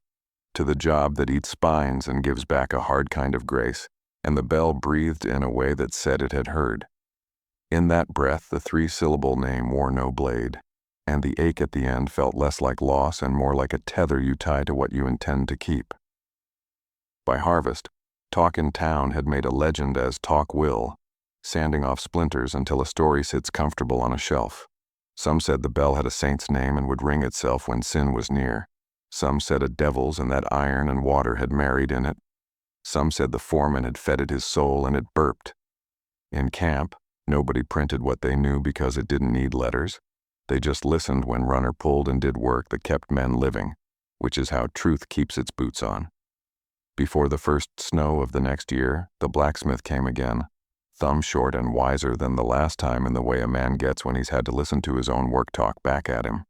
to the job that eats spines and gives back a hard kind of grace, and the bell breathed in a way that said it had heard. In that breath the three-syllable name wore no blade, and the ache at the end felt less like loss and more like a tether you tie to what you intend to keep. By harvest, talk in town had made a legend as talk will, sanding off splinters until a story sits comfortable on a shelf. Some said the bell had a saint's name and would ring itself when sin was near. Some said a devil's and that iron and water had married in it. Some said the foreman had fed it his soul and it burped. In camp, nobody printed what they knew because it didn't need letters. They just listened when Runner pulled and did work that kept men living, which is how truth keeps its boots on. Before the first snow of the next year, the blacksmith came again, thumb short and wiser than the last time in the way a man gets when he's had to listen to his own work talk back at him.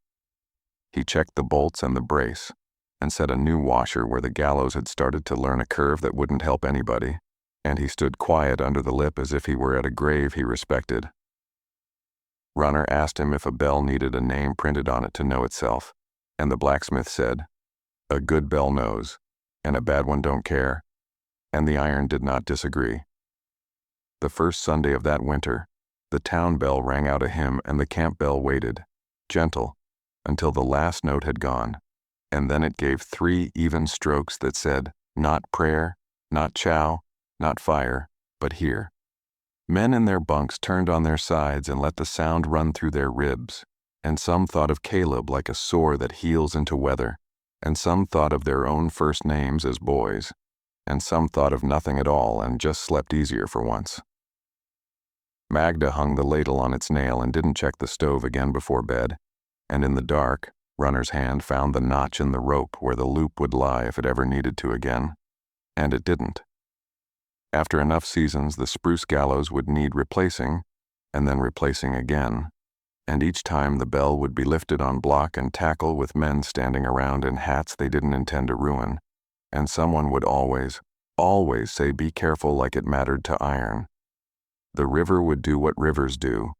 He checked the bolts and the brace, and set a new washer where the gallows had started to learn a curve that wouldn't help anybody, and he stood quiet under the lip as if he were at a grave he respected. Runner asked him if a bell needed a name printed on it to know itself, and the blacksmith said, "A good bell knows, and a bad one don't care," and the iron did not disagree. The first Sunday of that winter, the town bell rang out a hymn and the camp bell waited, gentle, until the last note had gone, and then it gave 3 even strokes that said, not prayer, not chow, not fire, but here. Men in their bunks turned on their sides and let the sound run through their ribs, and some thought of Caleb like a sore that heals into weather, and some thought of their own first names as boys, and some thought of nothing at all and just slept easier for once. Magda hung the ladle on its nail and didn't check the stove again before bed, and in the dark, Runner's hand found the notch in the rope where the loop would lie if it ever needed to again, and it didn't. After enough seasons, the spruce gallows would need replacing, and then replacing again, and each time the bell would be lifted on block and tackle with men standing around in hats they didn't intend to ruin, and someone would always say be careful like it mattered to iron. The river would do what rivers do,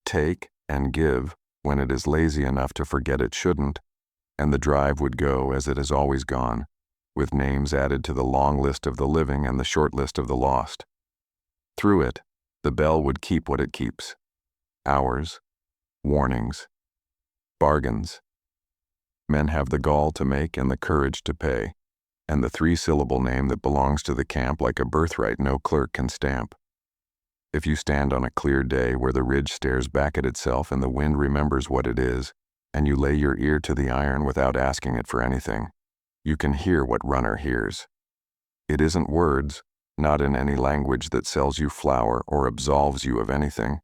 take and give when it is lazy enough to forget it shouldn't, and the drive would go as it has always gone, with names added to the long list of the living and the short list of the lost. Through it, the bell would keep what it keeps: hours, warnings, bargains. Men have the gall to make and the courage to pay, and the 3-syllable name that belongs to the camp like a birthright no clerk can stamp. If you stand on a clear day where the ridge stares back at itself and the wind remembers what it is, and you lay your ear to the iron without asking it for anything, you can hear what Runner hears. It isn't words, not in any language that sells you flour or absolves you of anything,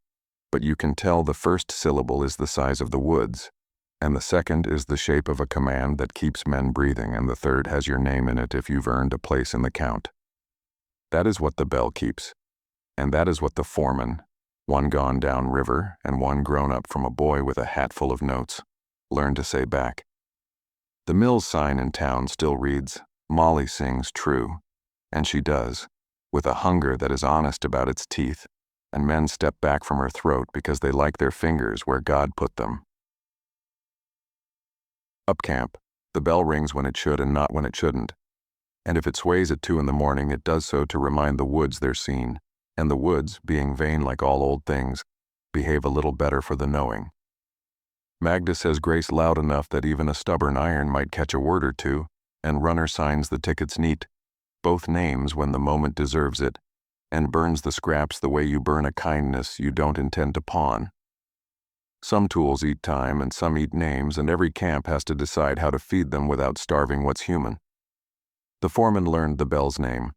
but you can tell the first syllable is the size of the woods, and the second is the shape of a command that keeps men breathing, and the third has your name in it if you've earned a place in the count. That is what the bell keeps, and that is what the foreman, one gone down river and one grown up from a boy with a hat full of notes, learned to say back. The mill's sign in town still reads, "Molly sings true," and she does, with a hunger that is honest about its teeth, and men step back from her throat because they like their fingers where God put them. Up camp, the bell rings when it should and not when it shouldn't, and if it sways at 2 in the morning, it does so to remind the woods they're seen, and the woods, being vain like all old things, behave a little better for the knowing. Magda says grace loud enough that even a stubborn iron might catch a word or two, and Runner signs the tickets neat, both names when the moment deserves it, and burns the scraps the way you burn a kindness you don't intend to pawn. Some tools eat time and some eat names, and every camp has to decide how to feed them without starving what's human. The foreman learned the bell's name,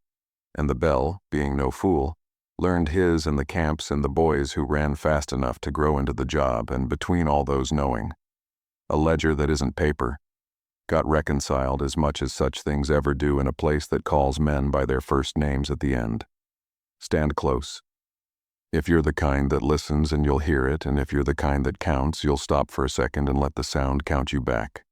and the bell, being no fool, learned his and the camp's and the boys who ran fast enough to grow into the job, and between all those knowing, a ledger that isn't paper, got reconciled as much as such things ever do in a place that calls men by their first names at the end. Stand close. If you're the kind that listens and you'll hear it, and if you're the kind that counts, you'll stop for a second and let the sound count you back.